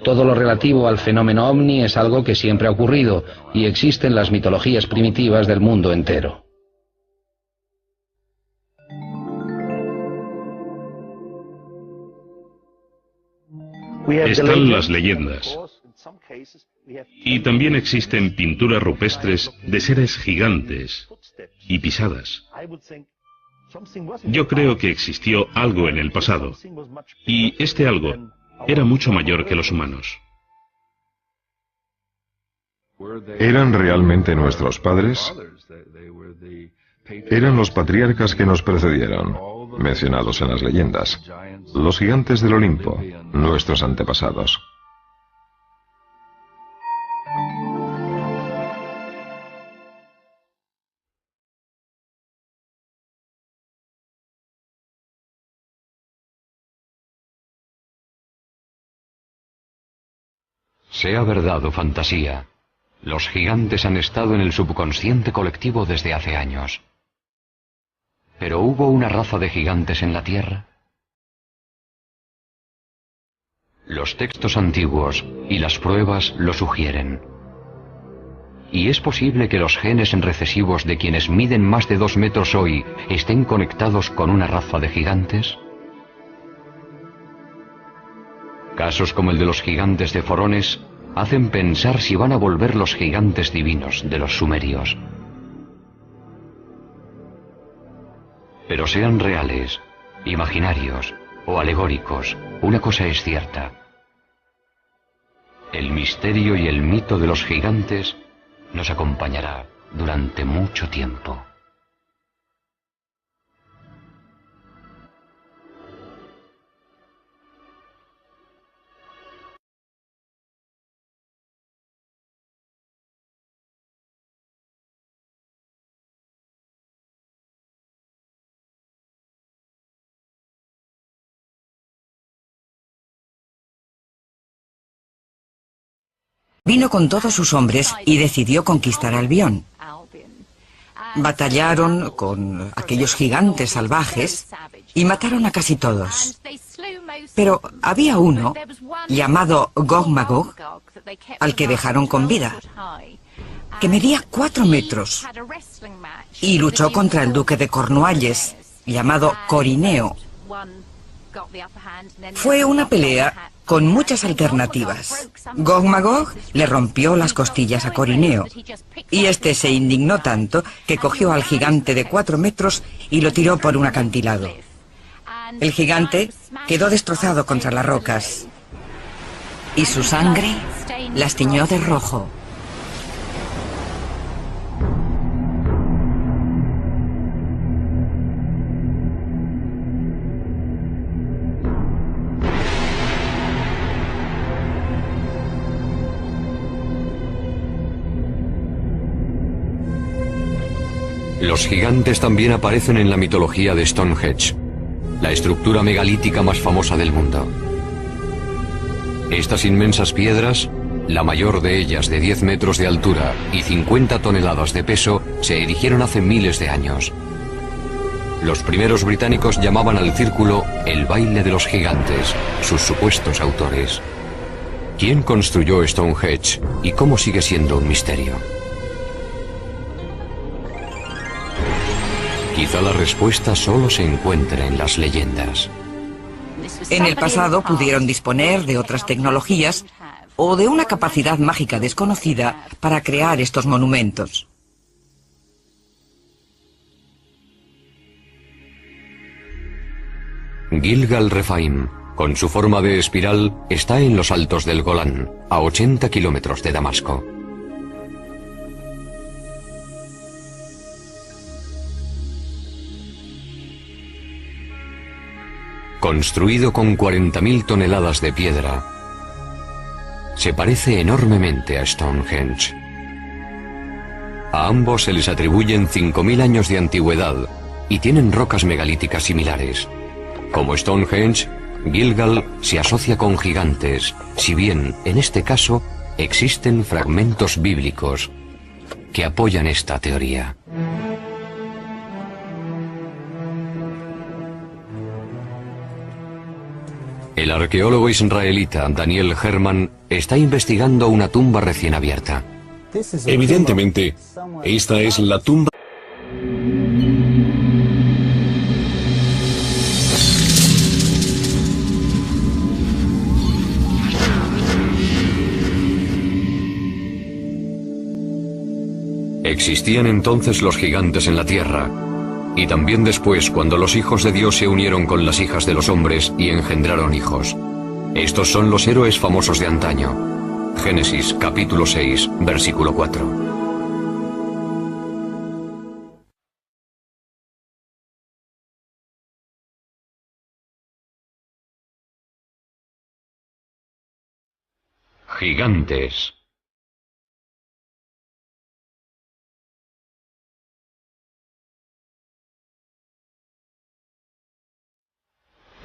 Todo lo relativo al fenómeno ovni es algo que siempre ha ocurrido y existe en las mitologías primitivas del mundo entero. Están las leyendas. Y también existen pinturas rupestres de seres gigantes y pisadas. Yo creo que existió algo en el pasado, y este algo era mucho mayor que los humanos. ¿Eran realmente nuestros padres? Eran los patriarcas que nos precedieron, mencionados en las leyendas, los gigantes del Olimpo, nuestros antepasados. Sea verdad o fantasía, los gigantes han estado en el subconsciente colectivo desde hace años. ¿Pero hubo una raza de gigantes en la Tierra? Los textos antiguos y las pruebas lo sugieren. ¿Y es posible que los genes recesivos de quienes miden más de 2 metros hoy estén conectados con una raza de gigantes? Casos como el de los gigantes de Forones hacen pensar si van a volver los gigantes divinos de los sumerios. Pero sean reales, imaginarios o alegóricos, una cosa es cierta. El misterio y el mito de los gigantes nos acompañará durante mucho tiempo. Vino con todos sus hombres y decidió conquistar Albión. Batallaron con aquellos gigantes salvajes y mataron a casi todos. Pero había uno, llamado Gog Magog, al que dejaron con vida, que medía 4 metros y luchó contra el duque de Cornualles, llamado Corineo. Fue una pelea con muchas alternativas. Gog Magog le rompió las costillas a Corineo, y este se indignó tanto que cogió al gigante de 4 metros y lo tiró por un acantilado. El gigante quedó destrozado contra las rocas, y su sangre las tiñó de rojo. Los gigantes también aparecen en la mitología de Stonehenge, la estructura megalítica más famosa del mundo. Estas inmensas piedras, la mayor de ellas de 10 metros de altura y 50 toneladas de peso, se erigieron hace miles de años. Los primeros británicos llamaban al círculo el baile de los gigantes, sus supuestos autores. ¿Quién construyó Stonehenge y cómo sigue siendo un misterio? Quizá la respuesta solo se encuentre en las leyendas. En el pasado pudieron disponer de otras tecnologías o de una capacidad mágica desconocida para crear estos monumentos. Gilgal Rephaim, con su forma de espiral, está en los altos del Golán, a 80 kilómetros de Damasco. Construido con 40.000 toneladas de piedra, se parece enormemente a Stonehenge. A ambos se les atribuyen 5.000 años de antigüedad y tienen rocas megalíticas similares. Como Stonehenge, Gilgal se asocia con gigantes, si bien, en este caso, existen fragmentos bíblicos que apoyan esta teoría. El arqueólogo israelita Daniel Herman está investigando una tumba recién abierta. Evidentemente, esta es la tumba. Existían entonces los gigantes en la tierra, y también después cuando los hijos de Dios se unieron con las hijas de los hombres y engendraron hijos. Estos son los héroes famosos de antaño. Génesis capítulo 6, versículo 4. Gigantes.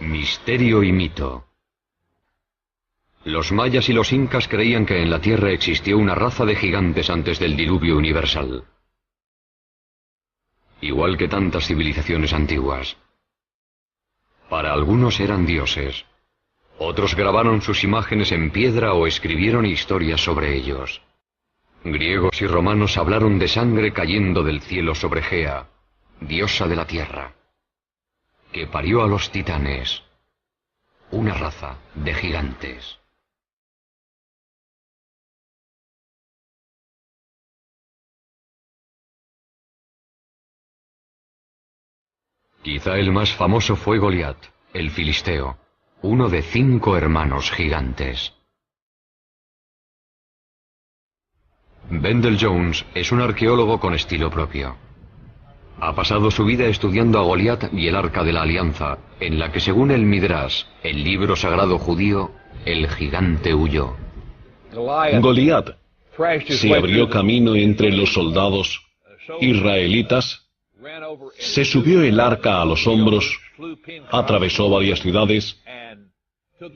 Misterio y mito. Los mayas y los incas creían que en la Tierra existió una raza de gigantes antes del diluvio universal. Igual que tantas civilizaciones antiguas. Para algunos eran dioses. Otros grabaron sus imágenes en piedra o escribieron historias sobre ellos. Griegos y romanos hablaron de sangre cayendo del cielo sobre Gea, diosa de la tierra, que parió a los titanes, una raza de gigantes. Quizá el más famoso fue Goliat, el filisteo, uno de 5 hermanos gigantes. Wendell Jones es un arqueólogo con estilo propio. Ha pasado su vida estudiando a Goliat y el Arca de la Alianza, en la que según el Midrash, el libro sagrado judío, el gigante huyó. Goliat se abrió camino entre los soldados israelitas, se subió el arca a los hombros, atravesó varias ciudades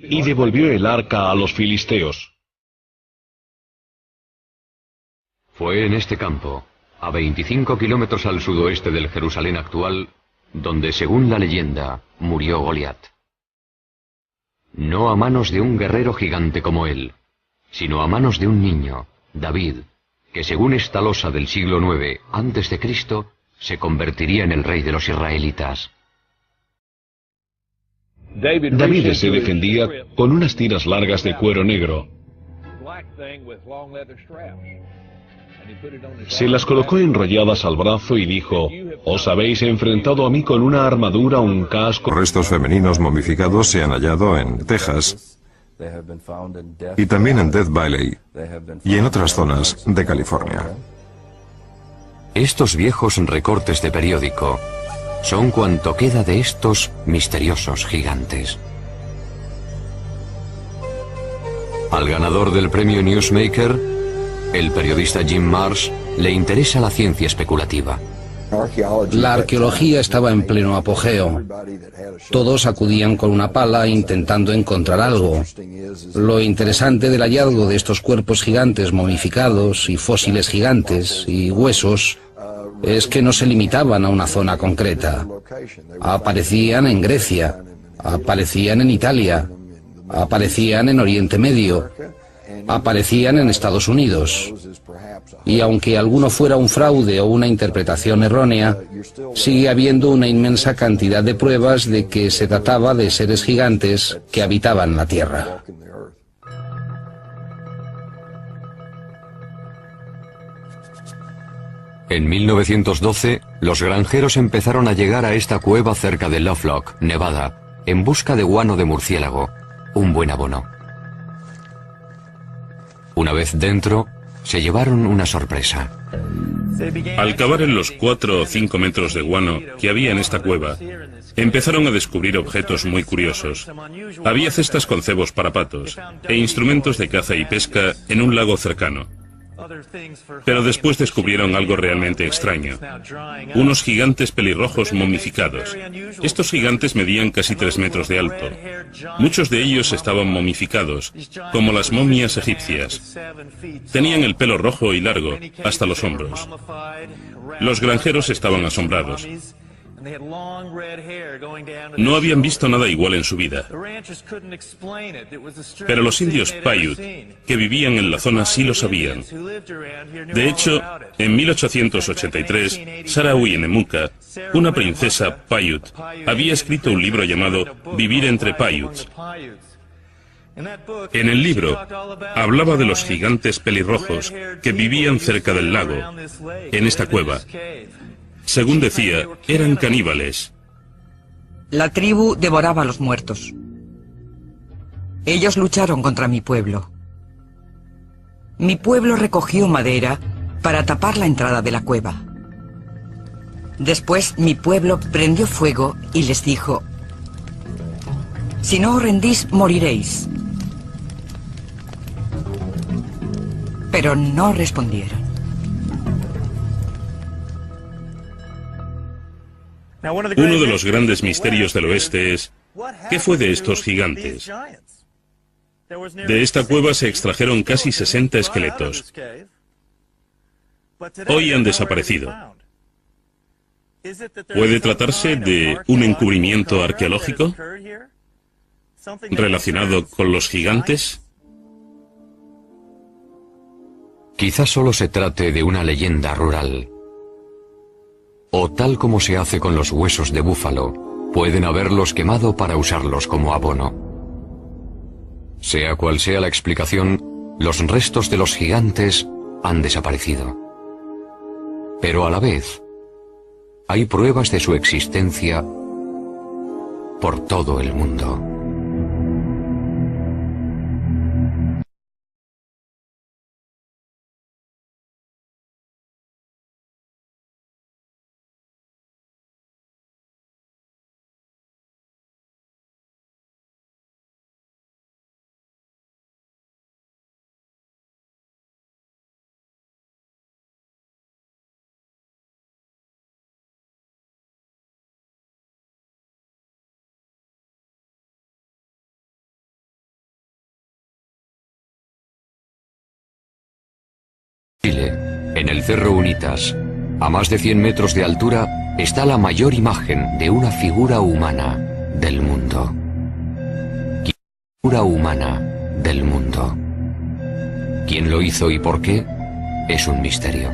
y devolvió el arca a los filisteos. Fue en este campo, a 25 kilómetros al sudoeste del Jerusalén actual, donde, según la leyenda, murió Goliat. No a manos de un guerrero gigante como él, sino a manos de un niño, David, que según esta losa del siglo IX a.C., se convertiría en el rey de los israelitas. David se defendía con unas tiras largas de cuero negro. Se las colocó enrolladas al brazo y dijo: «Os habéis enfrentado a mí con una armadura, un casco». Restos femeninos momificados se han hallado en Texas y también en Death Valley y en otras zonas de California. Estos viejos recortes de periódico son cuanto queda de estos misteriosos gigantes. Al ganador del premio Newsmaker, el periodista Jim Marsh, le interesa la ciencia especulativa. La arqueología estaba en pleno apogeo. Todos acudían con una pala intentando encontrar algo. Lo interesante del hallazgo de estos cuerpos gigantes momificados y fósiles gigantes y huesos es que no se limitaban a una zona concreta. Aparecían en Grecia, aparecían en Italia, aparecían en Oriente Medio, aparecían en Estados Unidos. Y aunque alguno fuera un fraude o una interpretación errónea, sigue habiendo una inmensa cantidad de pruebas de que se trataba de seres gigantes que habitaban la Tierra. En 1912, los granjeros empezaron a llegar a esta cueva cerca de Lovelock, Nevada, en busca de guano de murciélago, un buen abono. Una vez dentro, se llevaron una sorpresa. Al cavar en los 4 o 5 metros de guano que había en esta cueva, empezaron a descubrir objetos muy curiosos. Había cestas con cebos para patos e instrumentos de caza y pesca en un lago cercano. Pero después descubrieron algo realmente extraño. Unos gigantes pelirrojos momificados. Estos gigantes medían casi 3 metros de alto. Muchos de ellos estaban momificados, como las momias egipcias. Tenían el pelo rojo y largo, hasta los hombros. Los granjeros estaban asombrados. No habían visto nada igual en su vida. Pero los indios Paiute, que vivían en la zona, sí lo sabían. De hecho, en 1883, Sarah Uyenemuka, una princesa Paiute, había escrito un libro llamado Vivir entre Paiutes. En el libro hablaba de los gigantes pelirrojos que vivían cerca del lago, en esta cueva. Según decía, eran caníbales. La tribu devoraba a los muertos. Ellos lucharon contra mi pueblo. Mi pueblo recogió madera para tapar la entrada de la cueva. Después mi pueblo prendió fuego y les dijo: si no os rendís, moriréis. Pero no respondieron. Uno de los grandes misterios del oeste es: ¿qué fue de estos gigantes? De esta cueva se extrajeron casi 60 esqueletos. Hoy han desaparecido. ¿Puede tratarse de un encubrimiento arqueológico relacionado con los gigantes? Quizás solo se trate de una leyenda rural. O tal como se hace con los huesos de búfalo, pueden haberlos quemado para usarlos como abono. Sea cual sea la explicación, los restos de los gigantes han desaparecido. Pero a la vez, hay pruebas de su existencia por todo el mundo. Chile, en el Cerro Unitas, a más de 100 metros de altura, está la mayor imagen de una figura humana del mundo. Figura humana del mundo. ¿Quién lo hizo y por qué? Es un misterio.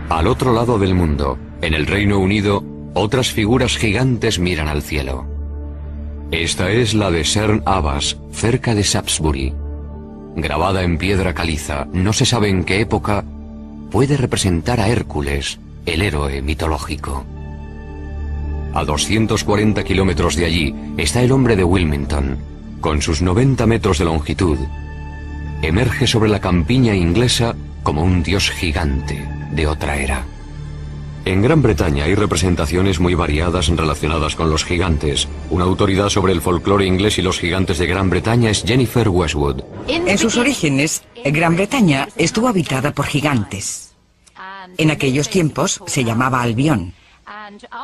Al otro lado del mundo, en el Reino Unido, otras figuras gigantes miran al cielo. Esta es la de Cerne Abbas, cerca de Shaftesbury. Grabada en piedra caliza, no se sabe en qué época, puede representar a Hércules, el héroe mitológico. A 240 kilómetros de allí está el hombre de Wilmington, con sus 90 metros de longitud. Emerge sobre la campiña inglesa como un dios gigante de otra era. En Gran Bretaña hay representaciones muy variadas relacionadas con los gigantes. Una autoridad sobre el folclore inglés y los gigantes de Gran Bretaña es Jennifer Westwood. En sus orígenes, Gran Bretaña estuvo habitada por gigantes. En aquellos tiempos se llamaba Albión.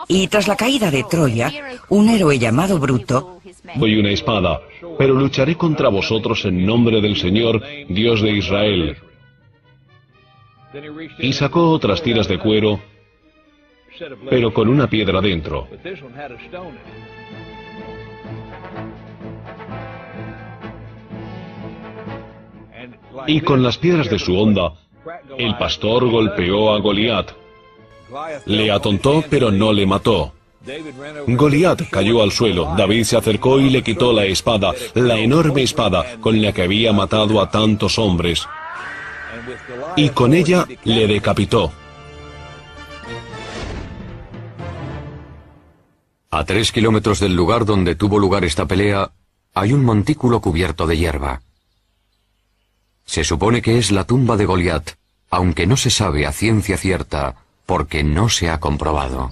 Y tras la caída de Troya, un héroe llamado Bruto... Doy una espada, pero lucharé contra vosotros en nombre del Señor, Dios de Israel. Y sacó otras tiras de cuero, pero con una piedra dentro. Y con las piedras de su honda, el pastor golpeó a Goliat. Le atontó, pero no le mató. Goliat cayó al suelo. David se acercó y le quitó la espada, la enorme espada con la que había matado a tantos hombres. Y con ella le decapitó. A 3 kilómetros del lugar donde tuvo lugar esta pelea, hay un montículo cubierto de hierba. Se supone que es la tumba de Goliat, aunque no se sabe a ciencia cierta, porque no se ha comprobado.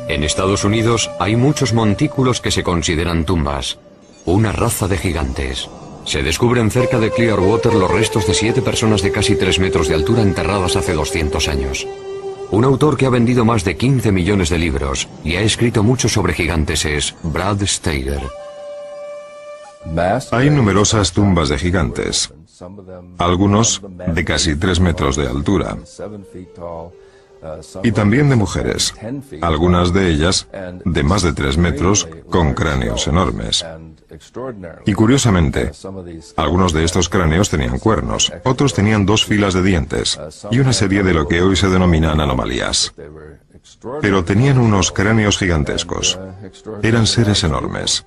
En Estados Unidos hay muchos montículos que se consideran tumbas, una raza de gigantes. Se descubren cerca de Clearwater los restos de 7 personas de casi 3 metros de altura enterradas hace 200 años. Un autor que ha vendido más de 15 millones de libros y ha escrito mucho sobre gigantes es Brad Steiger. Hay numerosas tumbas de gigantes, algunos de casi 3 metros de altura, y también de mujeres, algunas de ellas de más de 3 metros con cráneos enormes. Y curiosamente, algunos de estos cráneos tenían cuernos, otros tenían 2 filas de dientes y una serie de lo que hoy se denominan anomalías. Pero tenían unos cráneos gigantescos. Eran seres enormes.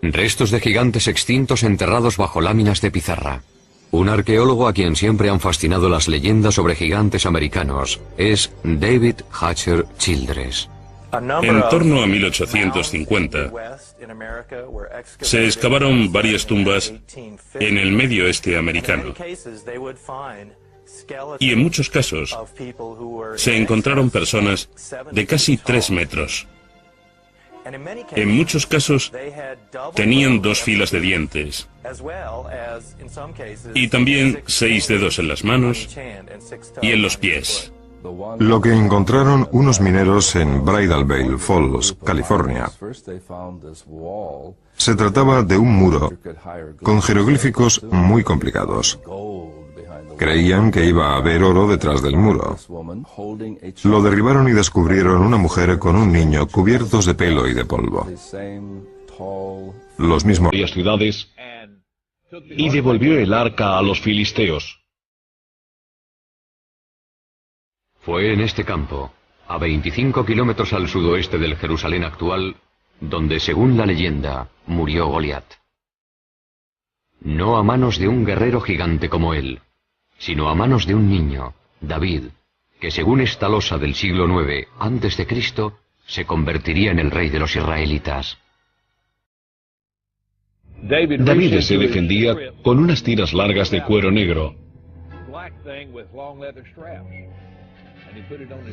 Restos de gigantes extintos enterrados bajo láminas de pizarra. Un arqueólogo a quien siempre han fascinado las leyendas sobre gigantes americanos es David Hatcher Childress. En torno a 1850, se excavaron varias tumbas en el medio oeste americano. Y en muchos casos se encontraron personas de casi 3 metros. En muchos casos tenían 2 filas de dientes y también 6 dedos en las manos y en los pies. Lo que encontraron unos mineros en Bridal Veil Falls, California, se trataba de un muro con jeroglíficos muy complicados. Creían que iba a haber oro detrás del muro. Lo derribaron y descubrieron una mujer con un niño cubiertos de pelo y de polvo. Los mismos varias ciudades y devolvió el arca a los filisteos. Fue en este campo, a 25 kilómetros al sudoeste del Jerusalén actual, donde, según la leyenda, murió Goliat. No a manos de un guerrero gigante como él, sino a manos de un niño, David, que según esta losa del siglo IX a.C., se convertiría en el rey de los israelitas. David se defendía con unas tiras largas de cuero negro.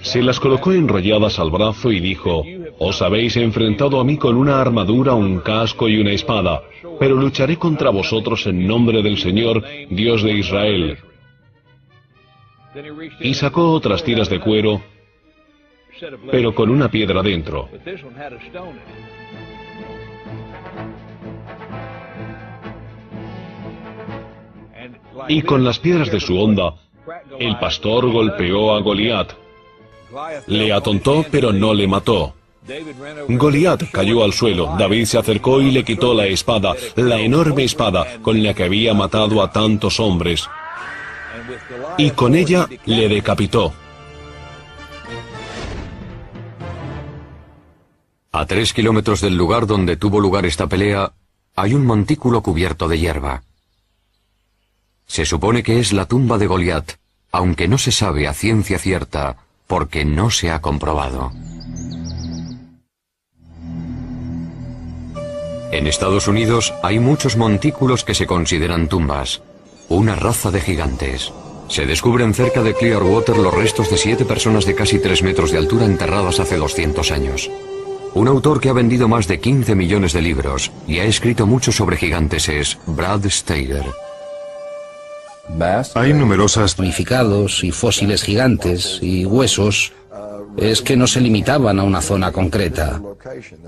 Se las colocó enrolladas al brazo y dijo: «Os habéis enfrentado a mí con una armadura, un casco y una espada, pero lucharé contra vosotros en nombre del Señor, Dios de Israel». Y sacó otras tiras de cuero, pero con una piedra dentro. Y con las piedras de su honda, el pastor golpeó a Goliat. Le atontó, pero no le mató. Goliat cayó al suelo. David se acercó y le quitó la espada, la enorme espada con la que había matado a tantos hombres. Y con ella le decapitó. A 3 kilómetros del lugar donde tuvo lugar esta pelea, hay un montículo cubierto de hierba. Se supone que es la tumba de Goliat, aunque no se sabe a ciencia cierta, porque no se ha comprobado. En Estados Unidos hay muchos montículos que se consideran tumbas, una raza de gigantes. Se descubren cerca de Clearwater los restos de 7 personas de casi 3 metros de altura enterradas hace 200 años. Un autor que ha vendido más de 15 millones de libros y ha escrito mucho sobre gigantes es Brad Steiger. Hay numerosas Momificados y fósiles gigantes y huesos es que no se limitaban a una zona concreta.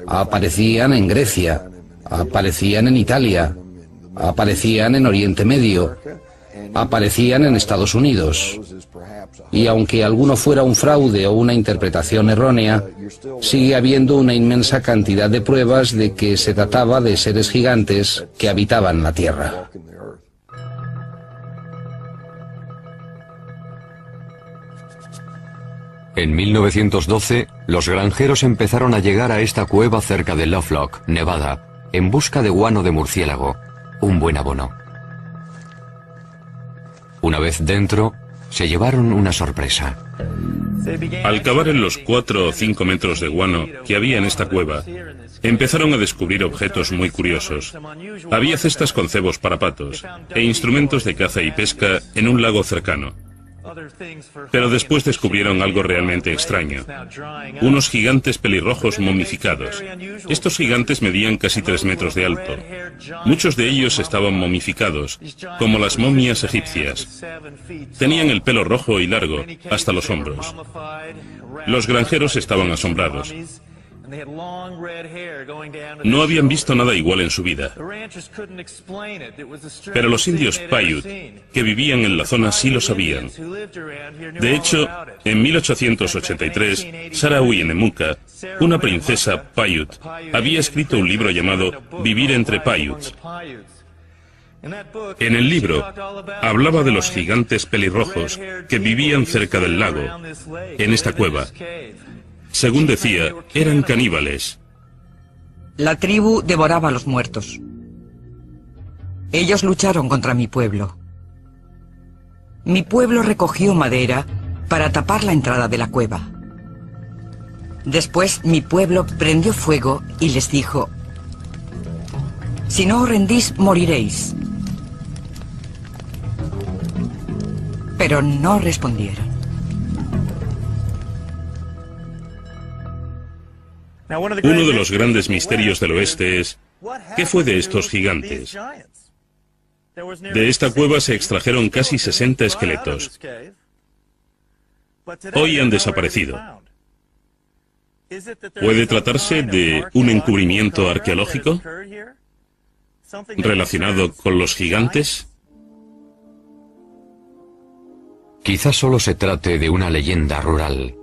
Aparecían en Grecia, aparecían en Italia, aparecían en Oriente Medio, aparecían en Estados Unidos. Y aunque alguno fuera un fraude o una interpretación errónea, sigue habiendo una inmensa cantidad de pruebas de que se trataba de seres gigantes que habitaban la Tierra. En 1912, los granjeros empezaron a llegar a esta cueva cerca de Lovelock, Nevada, en busca de guano de murciélago, un buen abono. Una vez dentro, se llevaron una sorpresa. Al cavar en los 4 o 5 metros de guano que había en esta cueva, empezaron a descubrir objetos muy curiosos. Había cestas con cebos para patos e instrumentos de caza y pesca en un lago cercano. Pero después descubrieron algo realmente extraño. Unos gigantes pelirrojos momificados. Estos gigantes medían casi 3 metros de alto. Muchos de ellos estaban momificados, como las momias egipcias. Tenían el pelo rojo y largo, hasta los hombros. Los granjeros estaban asombrados. No habían visto nada igual en su vida. Pero los indios Paiute, que vivían en la zona, sí lo sabían. De hecho, en 1883, Sarah Uyenemuka, una princesa Paiute, había escrito un libro llamado Vivir entre Paiutes. En el libro hablaba de los gigantes pelirrojos que vivían cerca del lago, en esta cueva. Según decía, eran caníbales. La tribu devoraba a los muertos. Ellos lucharon contra mi pueblo. Mi pueblo recogió madera para tapar la entrada de la cueva. Después mi pueblo prendió fuego y les dijo: si no os rendís, moriréis. Pero no respondieron. Uno de los grandes misterios del oeste es: ¿qué fue de estos gigantes? De esta cueva se extrajeron casi 60 esqueletos. Hoy han desaparecido. ¿Puede tratarse de un encubrimiento arqueológico relacionado con los gigantes? Quizás solo se trate de una leyenda rural.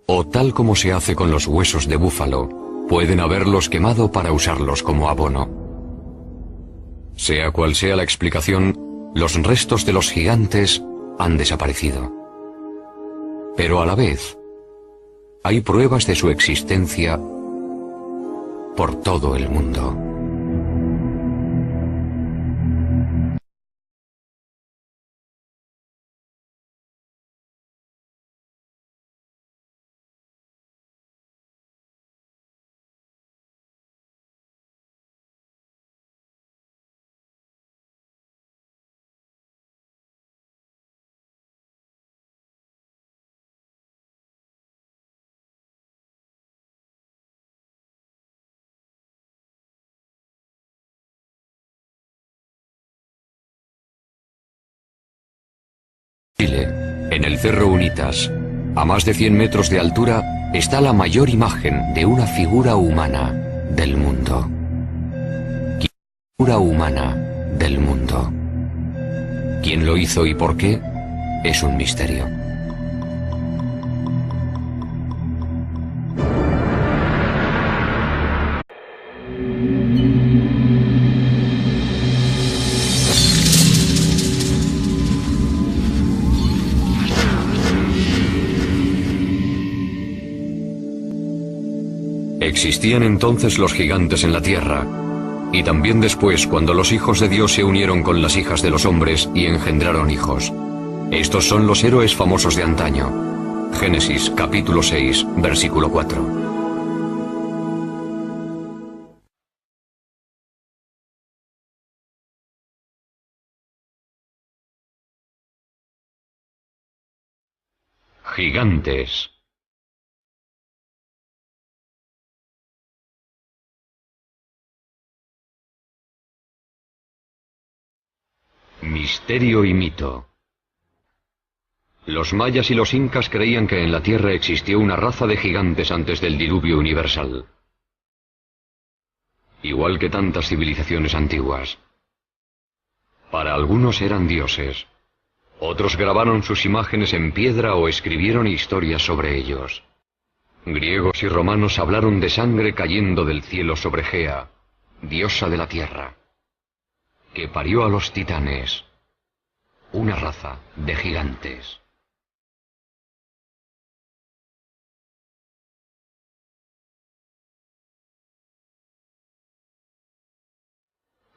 O tal como se hace con los huesos de búfalo, pueden haberlos quemado para usarlos como abono. Sea cual sea la explicación, los restos de los gigantes han desaparecido. Pero a la vez, hay pruebas de su existencia por todo el mundo. Chile, en el Cerro Unitas, a más de 100 metros de altura, está la mayor imagen de una figura humana del mundo. Figura humana del mundo. ¿Quién lo hizo y por qué? Es un misterio. Existían entonces los gigantes en la tierra, y también después cuando los hijos de Dios se unieron con las hijas de los hombres y engendraron hijos. Estos son los héroes famosos de antaño. Génesis capítulo 6, versículo 4. Gigantes. Misterio y mito. Los mayas y los incas creían que en la Tierra existió una raza de gigantes antes del diluvio universal. Igual que tantas civilizaciones antiguas. Para algunos eran dioses. Otros grabaron sus imágenes en piedra o escribieron historias sobre ellos. Griegos y romanos hablaron de sangre cayendo del cielo sobre Gea, diosa de la tierra, que parió a los titanes, una raza de gigantes.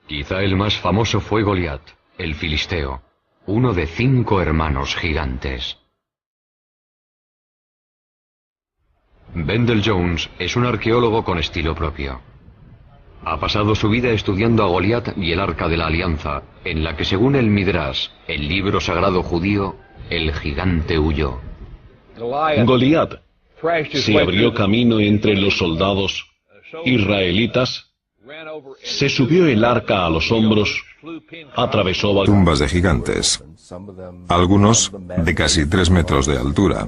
Quizá el más famoso fue Goliat, el filisteo, uno de 5 hermanos gigantes. Wendell Jones es un arqueólogo con estilo propio. Ha pasado su vida estudiando a Goliat y el Arca de la Alianza, en la que según el Midrash, el libro sagrado judío, el gigante huyó. Goliat se abrió camino entre los soldados israelitas, se subió el arca a los hombros, atravesó tumbas de gigantes, algunos de casi 3 metros de altura.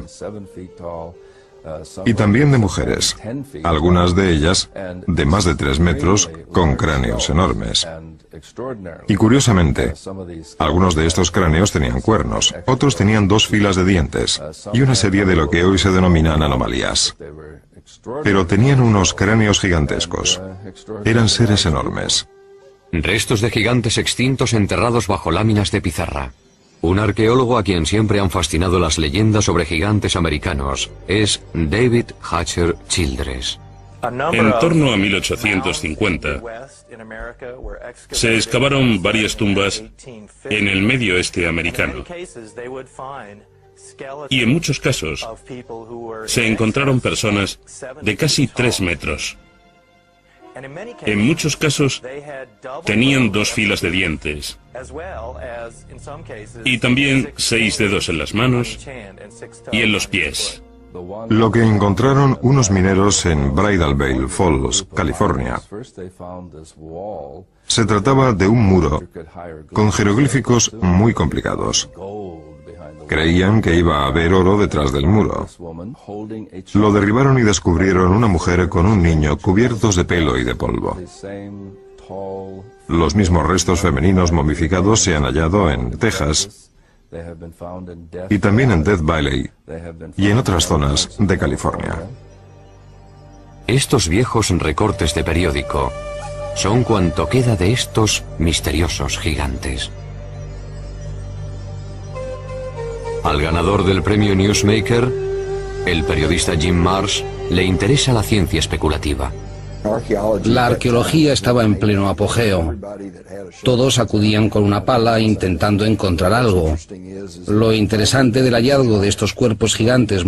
y también de mujeres, algunas de ellas de más de 3 metros, con cráneos enormes. Y curiosamente, algunos de estos cráneos tenían cuernos, otros tenían 2 filas de dientes y una serie de lo que hoy se denominan anomalías. Pero tenían unos cráneos gigantescos. Eran seres enormes. Restos de gigantes extintos enterrados bajo láminas de pizarra. Un arqueólogo a quien siempre han fascinado las leyendas sobre gigantes americanos es David Hatcher Childress. En torno a 1850, se excavaron varias tumbas en el medio oeste americano. Y en muchos casos, se encontraron personas de casi 3 metros. En muchos casos, tenían 2 filas de dientes. Y también 6 dedos en las manos y en los pies. Lo que encontraron unos mineros en Bridal Veil Falls, California, se trataba de un muro con jeroglíficos muy complicados. Creían que iba a haber oro detrás del muro. Lo derribaron y descubrieron una mujer con un niño cubiertos de pelo y de polvo. Los mismos restos femeninos momificados se han hallado en Texas y también en Death Valley y en otras zonas de California. Estos viejos recortes de periódico son cuanto queda de estos misteriosos gigantes. Al ganador del premio Newsmaker, el periodista Jim Marsh, le interesa la ciencia especulativa. La arqueología estaba en pleno apogeo. Todos acudían con una pala intentando encontrar algo. Lo interesante del hallazgo de estos cuerpos gigantes